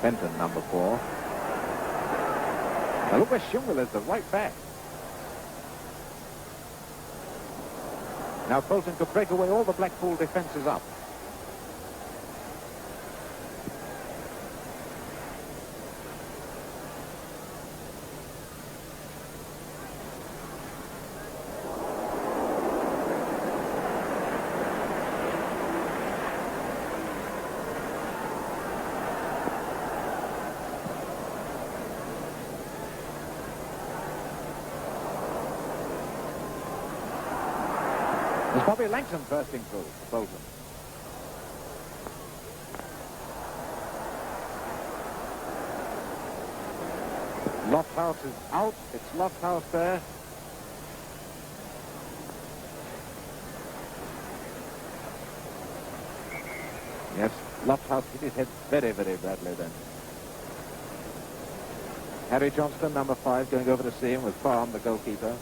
Fenton, number 4. Now look where Shimwell is, the right back. Now Bolton could break away all the Blackpool defences up. There's probably Langton bursting through for Bolton. Lofthouse is out. It's Lofthouse there. Yes, Lofthouse hit his head very, very badly then. Harry Johnston, number 5, going over to see him with Farm, the goalkeeper.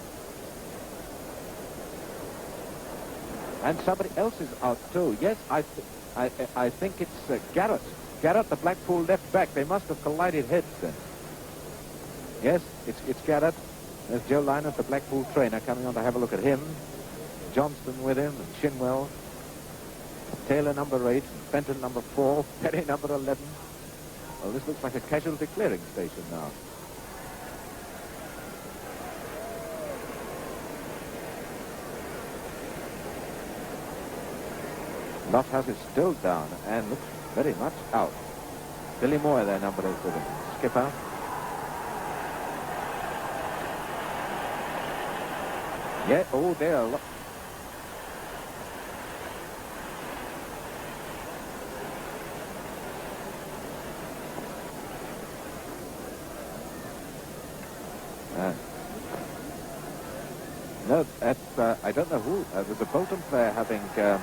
And somebody else is out too. Yes, I think it's Garrett. Garrett, the Blackpool left back. They must have collided heads then. Yes, it's Garrett. There's Joe Lynott, the Blackpool trainer, coming on to have a look at him. Johnston with him, and Shimwell. Taylor, number 8. Fenton, number 4. Perry, number 11. Well, this looks like a casualty clearing station now. Lofthouse is still down and looks very much out. Billy Moir there, number 8 with him. Skipper. Yeah, oh dear. No, that's, I don't know who. There's a Bolton player having a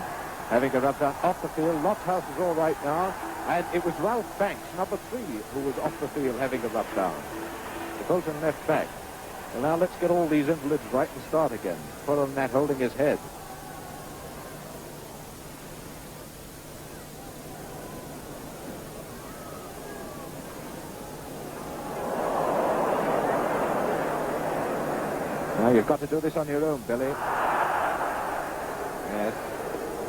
rub down off the field. Lofthouse is all right now. And it was Ralph Banks, number 3, who was off the field having a rub down. The Bolton left back. Well, now let's get all these invalids right and start again. Put on that holding his head. Now you've got to do this on your own, Billy. Yes.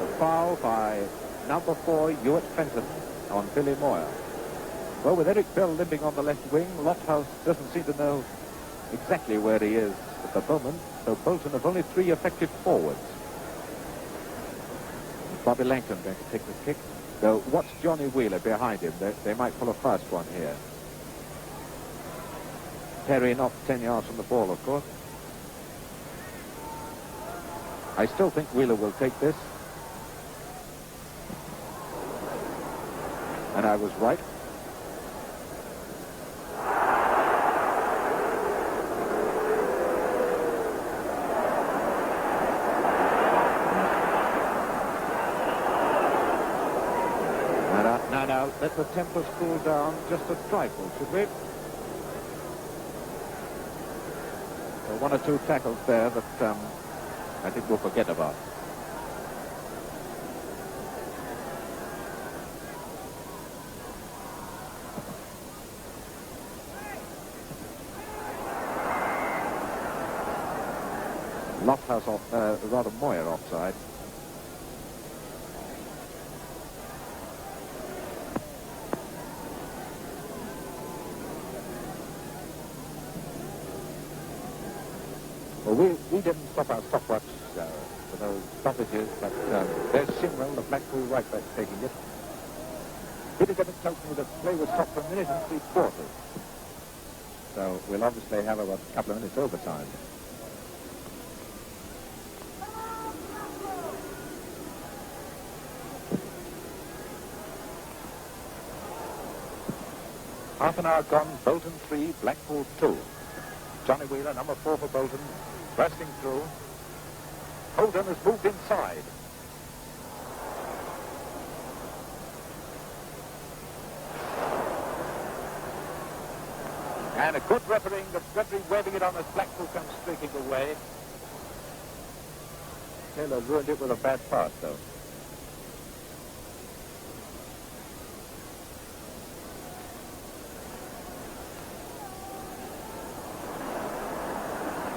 A foul by number 4, Fenton, on Billy Moir. Well, with Eric Bell limping on the left wing, Lofthouse doesn't seem to know exactly where he is at the moment, so Bolton have only 3 effective forwards. Bobby Langton going to take the kick. So watch Johnny Wheeler behind him. They might pull a fast one here. Perry not 10 yards from the ball, of course. I still think Wheeler will take this. And I was right. Now, let the tempers cool down just a trifle, should we? So 1 or 2 tackles there that I think we'll forget about. Lofthouse off, rather Moir offside. Well, we didn't stop our stopwatch for those stoppages, but there's Shimwell, the Blackpool right back, taking it. Peter Gibbons tells me that play was stopped for a minute and 3/4. So we'll obviously have a couple of minutes overtime. Half an hour gone, Bolton 3, Blackpool 2. Johnny Wheeler, number 4 for Bolton, bursting through. Holden has moved inside. And a good refereeing, the referee waving it on as Blackpool comes streaking away. Taylor ruined it with a bad pass, though.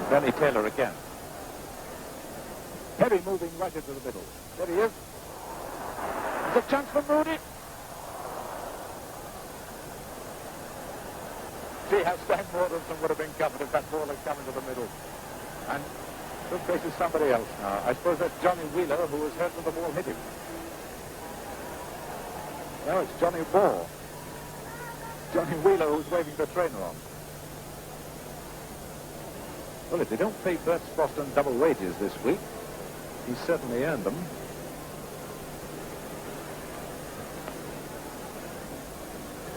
Benny Taylor again. Perry moving right into the middle. There he is. There's a chance for Mudie. See how Stan Mortensen would have been covered if that ball had come into the middle. And this faces somebody else now. I suppose that's Johnny Wheeler, who was hurt when the ball hit him. No, it's Johnny Ball. Johnny Wheeler, who's waving the trainer on. Well, if they don't pay Bert Boston double wages this week, he certainly earned them.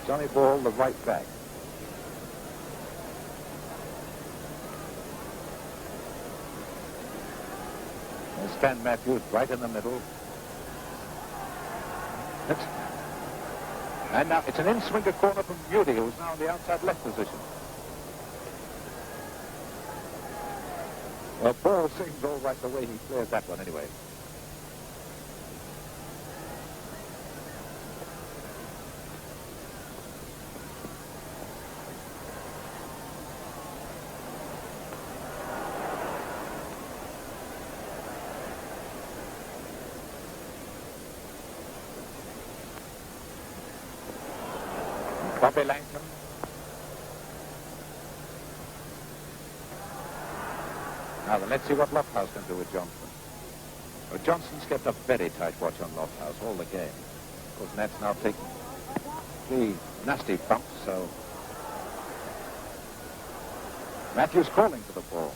Johnny Ball, the right back. And Stan Matthews right in the middle. And now it's an in-swinger corner from Mudie, who's now in the outside left position. Well, Ball seems all right the way he clears that one anyway. Bobby Langton. Now then, let's see what Lofthouse can do with Johnston. Well, Johnston's kept a very tight watch on Lofthouse all the game. Of course, Nat's now taken 3 nasty bumps, so Matthews calling for the ball.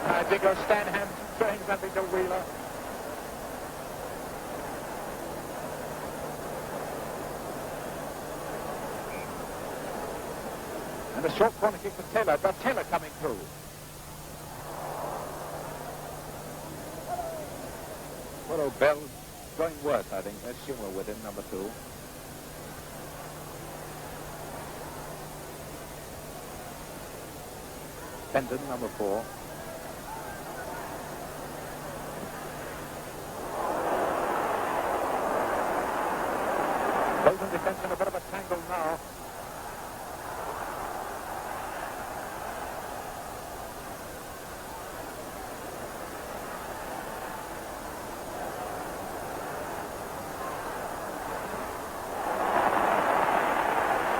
I think of Stan Hanson saying something to Wheeler. And a short corner kick for Taylor, but Taylor coming through. Well, Bell going worse, I think. There's Shimwell with him, number 2. Fenton, number 4. Holden defense in a bit of a tangle now.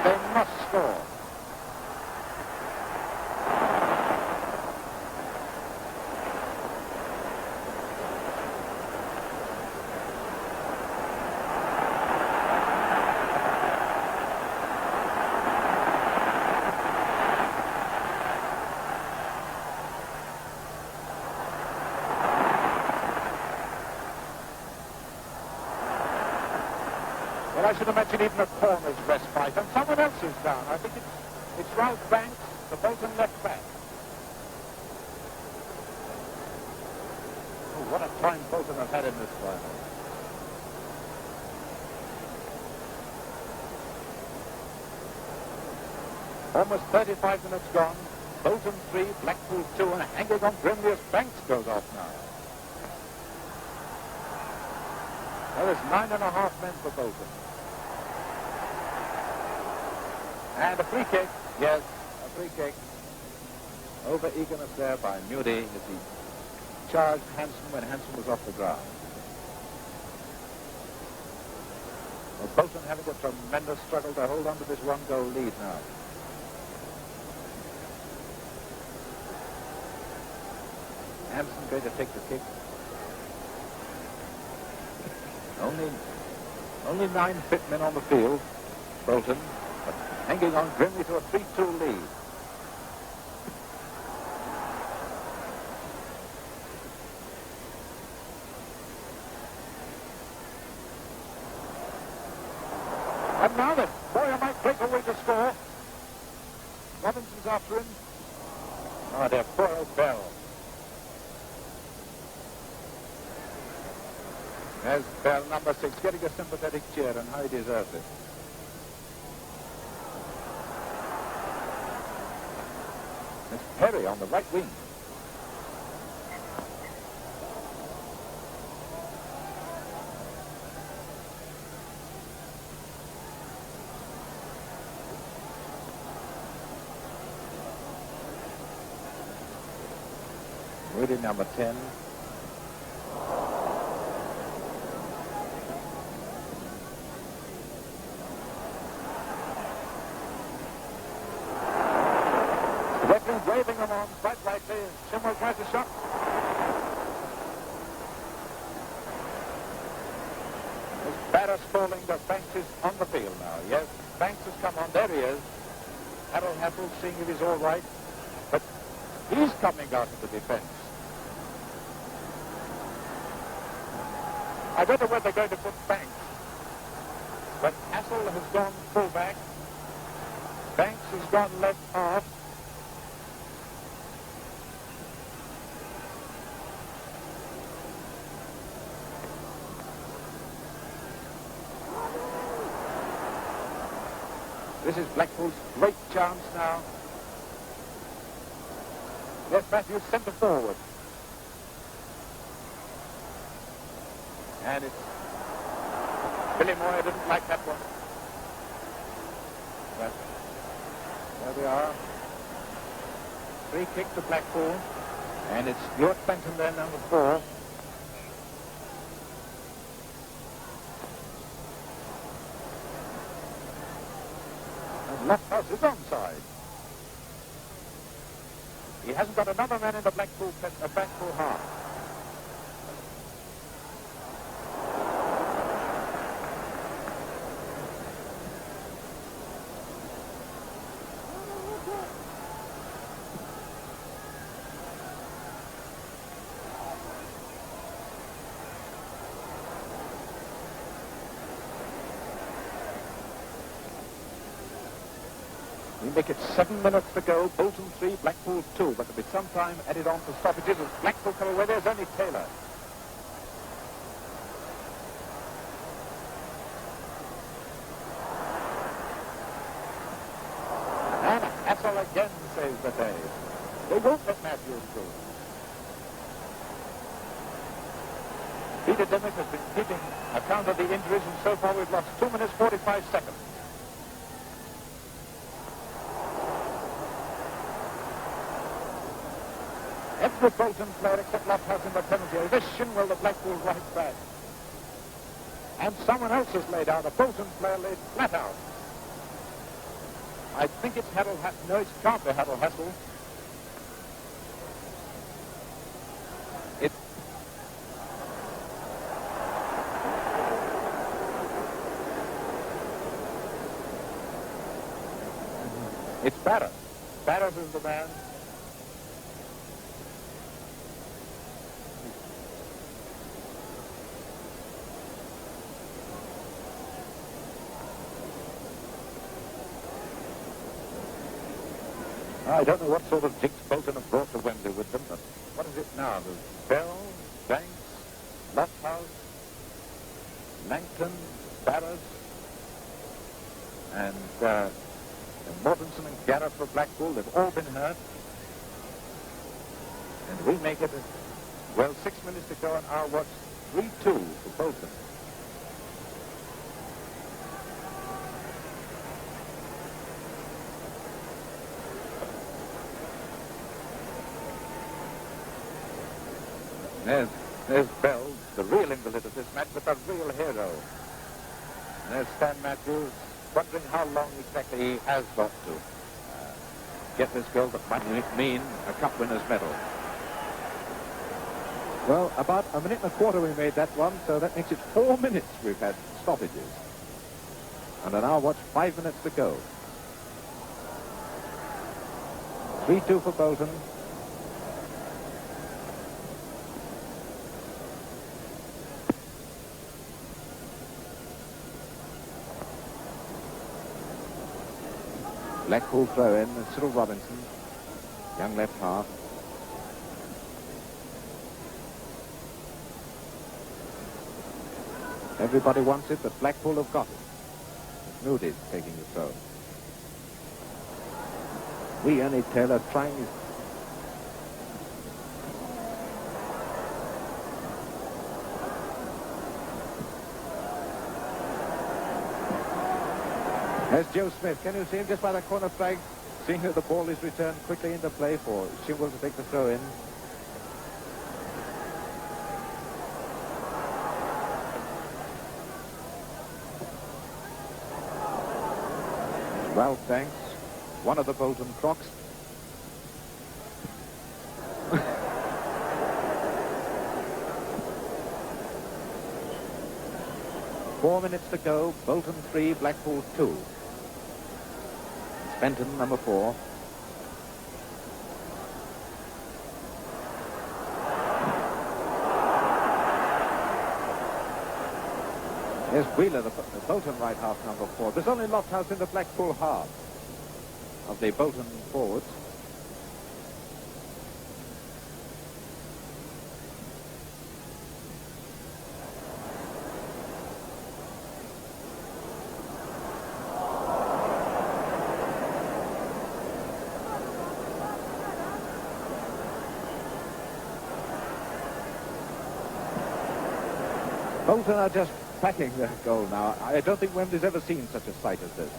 They must score. Well, I should imagine even a corner's respite, and someone else is down. I think it's Ralph Banks, the Bolton left back. Oh, what a time Bolton have had in this final. Almost 35 minutes gone. Bolton 3, Blackpool 2, and hanging on grimly as Banks goes off now. There is 9.5 men for Bolton. And a free kick. Yes, a free kick. Over eagerness there by Mudie as he charged Hanson when Hanson was off the ground. Well, Bolton having a tremendous struggle to hold on to this 1-goal lead now. Hanson going to take the kick. Only 9 fit men on the field, Bolton, but hanging on grimly to a 3-2 lead. And now then, Moir might break away to score. Robinson's after him. Oh, their poor old Bell. There's Bell, number 6, getting a sympathetic cheer, and how he deserves it. It's Perry on the right wing. Mudie, number 10. Waving them on quite rightly. Shimwell tries a shot. There's Barrass falling, but Banks is on the field now. Yes, Banks has come on. There he is. Hassall seeing if he's all right. But he's coming out of the defense. I don't know where they're going to put Banks. But Hassall has gone fullback. Banks has gone left half. This is Blackpool's great chance now. Yes, Matthews centre forward. And it's Billy Moir didn't like that one. But there we are. Free kick to Blackpool. And it's Fenton there, number 4. Lofthouse is onside. He hasn't got another man in the Blackpool half. We make it 7 minutes to go. Bolton 3, Blackpool 2. But there'll be some time added on for stoppages as Blackpool come away. There's only Taylor. And Hassall again saves the day. They won't let Matthews through. Peter Dimmick has been keeping account of the injuries, and so far we've lost 2 minutes 45 seconds. Every Bolton player except Lofthouse in the penalty area. This Shimwell, the Blackpool right back. And someone else has laid out. A Bolton player laid flat out. I think it's Hassall. No, it can't be Hassall. It's Barrass. Barrass is the man. I don't know what sort of jigs Bolton have brought to Wembley with them, but what is it now? There's Bell, Banks, Lofthouse, Langton, Barrass, and Mortensen and Garrett for Blackpool. They've all been hurt. And we make it, 6 minutes to go on our watch, 3-2 for Bolton. There's Bell, the real invalid of this match, but the real hero. And there's Stan Matthews, wondering how long exactly he has got to get this goal that might mean a cup winner's medal. Well, about a minute and a quarter we made that one, so that makes it 4 minutes we've had stoppages. And on our watch, 5 minutes to go. 3-2 for Bolton. Blackpool throw in, Cyril Robinson. Young left half. Everybody wants it, but Blackpool have got it. Mudie taking the throw. Only Taylor trying his... There's Joe Smith. Can you see him just by the corner flag? Seeing that the ball is returned quickly into play for Shimwell to take the throw in. Well, thanks. One of the Bolton Crocs. Four minutes to go. Bolton 3, Blackpool 2. Fenton, number 4. There's Wheeler, the Bolton right half, number 4. There's only Lofthouse in the Blackpool half of the Bolton forwards. Bolton are just packing their goal now. I don't think Wembley's ever seen such a sight as this.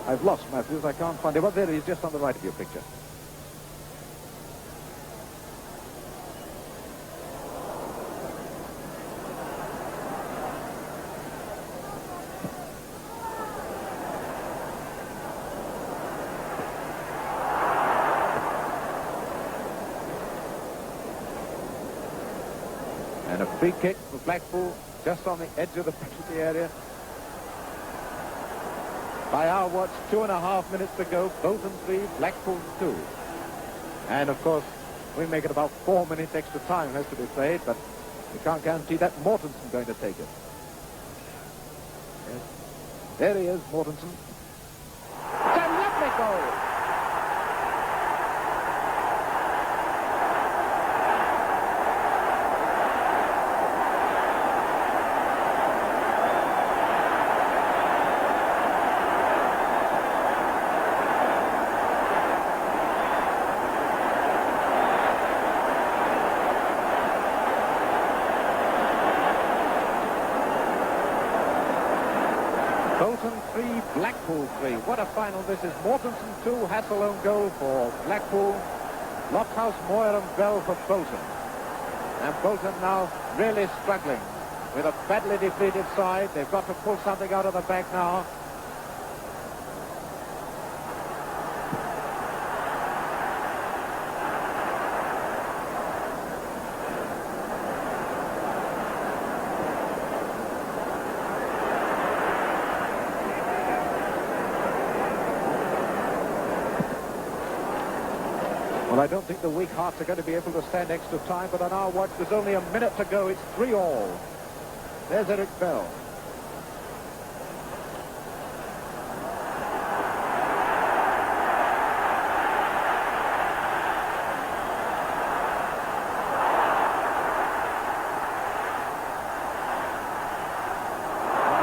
I've lost Matthews. I can't find him. Well, there he is, just on the right of your picture. And a free kick for Blackpool, just on the edge of the penalty area. By our watch, 2.5 minutes to go. Bolton 3, Blackpool 2. And of course, we make it about 4 minutes extra time has to be played, but we can't guarantee that Mortensen's going to take it. Yes. There he is, Mortensen. It's a lovely goal! Bolton 3, Blackpool 3. What a final this is. Mortensen 2, Hassall own goal for Blackpool. Lofthouse, Moir and Bell for Bolton. And Bolton now really struggling with a badly depleted side. They've got to pull something out of the bag now. Well, I don't think the weak hearts are going to be able to stand extra time, but on our watch, there's only a minute to go. It's 3-all. There's Eric Bell.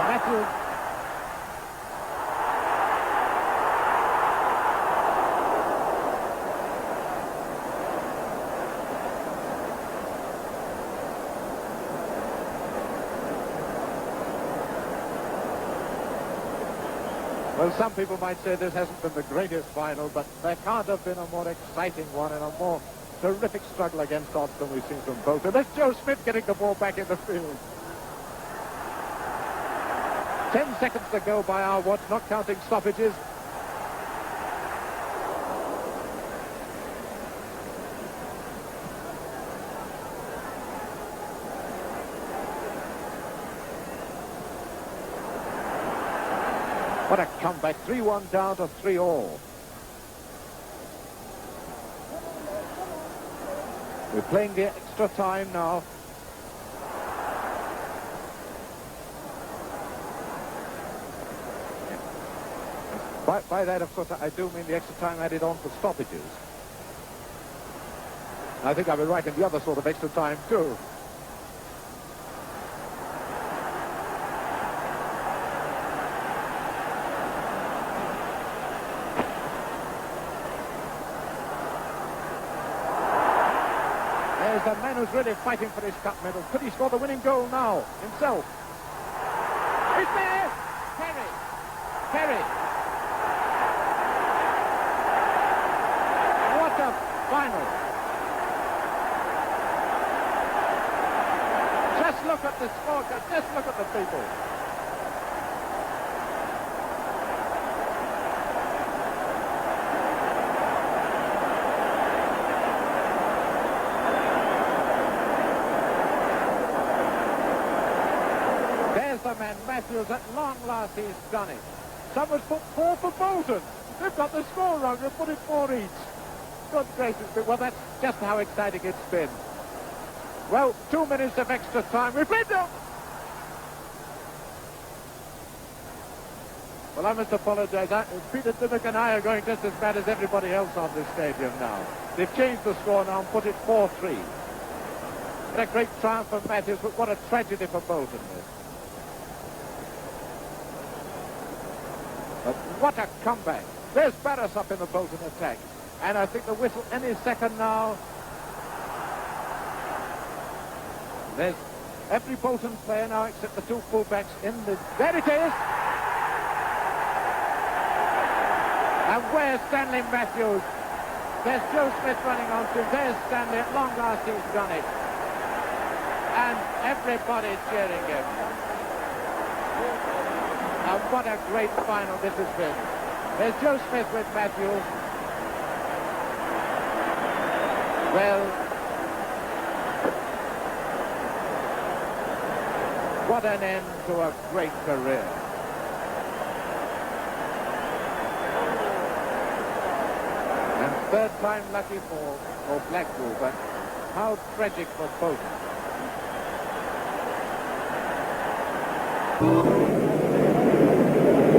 Matthews. Well, some people might say this hasn't been the greatest final, but there can't have been a more exciting one and a more terrific struggle against odds than we've seen from both. And there's Joe Smith getting the ball back in the field. 10 seconds to go by our watch, not counting stoppages. What a comeback, 3-1 down to 3-all. We're playing the extra time now. By that, of course, I do mean the extra time added on for stoppages. I think I'll be right in the other sort of extra time, too. There's the man who's really fighting for his cup medal. Could he score the winning goal now, himself? He's there! Perry! What a final! Just look at the scorecard, just look at the people. There's the man, Matthews, at long last he's done it. Someone's put 4 for Bolton. They've got the score wrong, they've put it 4 each. Good gracious, well, that's just how exciting it's been. Well, 2 minutes of extra time. We've been them! Well, I must apologize. Peter Dimmock and I are going just as bad as everybody else on this stadium now. They've changed the score now and put it 4-3. What a great triumph for Matthews, but what a tragedy for Bolton. But what a comeback. There's Barrass up in the Bolton attack. And I think the whistle any second now. There's every Bolton player now except the 2 fullbacks in the... There it is! And where's Stanley Matthews? There's Joe Smith running on to him. There's Stanley. At long last he's done it. And everybody's cheering him. And what a great final this has been. There's Joe Smith with Matthews. Well, what an end to a great career. And third time lucky for Blackpool, but how tragic for Bolton.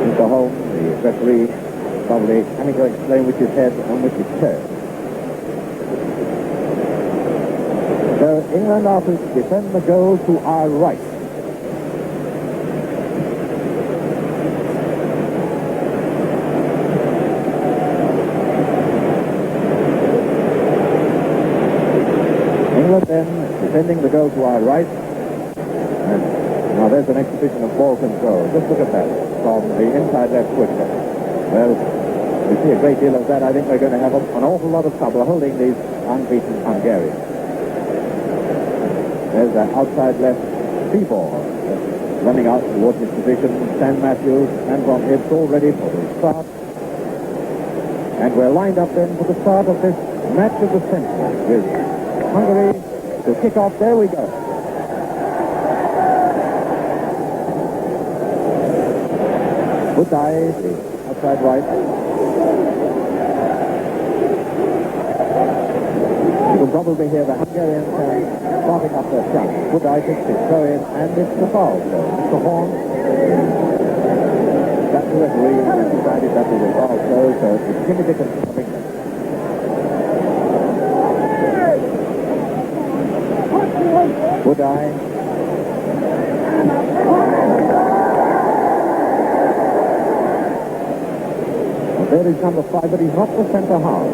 Mr. Holden, the referee, probably having to explain which is head and which is tail. So England are to defend the goal to our right. England then defending the goal to our right. And now there's an exhibition of ball control. Just look at that from the inside left foot. Well, we see a great deal of that. I think we're going to have an awful lot of trouble holding these unbeaten Hungarians. There's that outside left C-ball running out towards his position. Stan Matthews and from Hibbs all ready for the start. And we're lined up then for the start of this match of the century with Hungary to kick off. There we go. Mudie, the outside right. You can probably hear the Hungarian fans starting up their front. Mudie takes his throw in, and it's the foul. So Mr. Horn, that's the referee, decided that was a foul. So it's Jimmy Dickinson of England. Mudie. There is number 5, but he's not the centre half.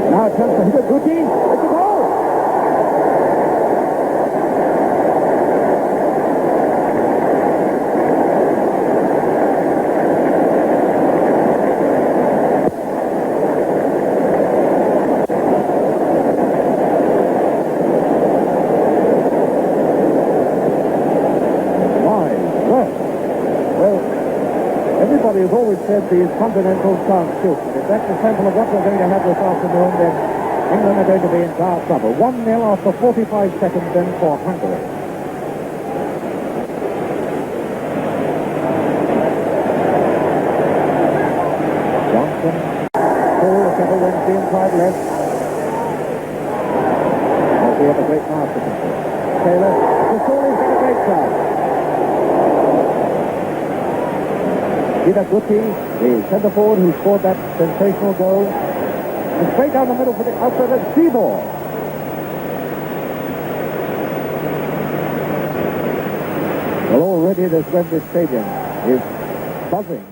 Now it comes to hit a good team. It's a goal! Everybody has always said these continental can't shoot. If that's a sample of what we're going to have this afternoon, then England are going to be in dire trouble. 1-0 after 45 seconds then for Hungary. Johnston, Paul, the couple wins the inside left. We have a great master control. Taylor, the Sawley's got a great crowd. Peter Gutti, the centre forward who scored that sensational goal. And straight down the middle for the outside of Seymour. Well, already this Wembley Stadium is buzzing.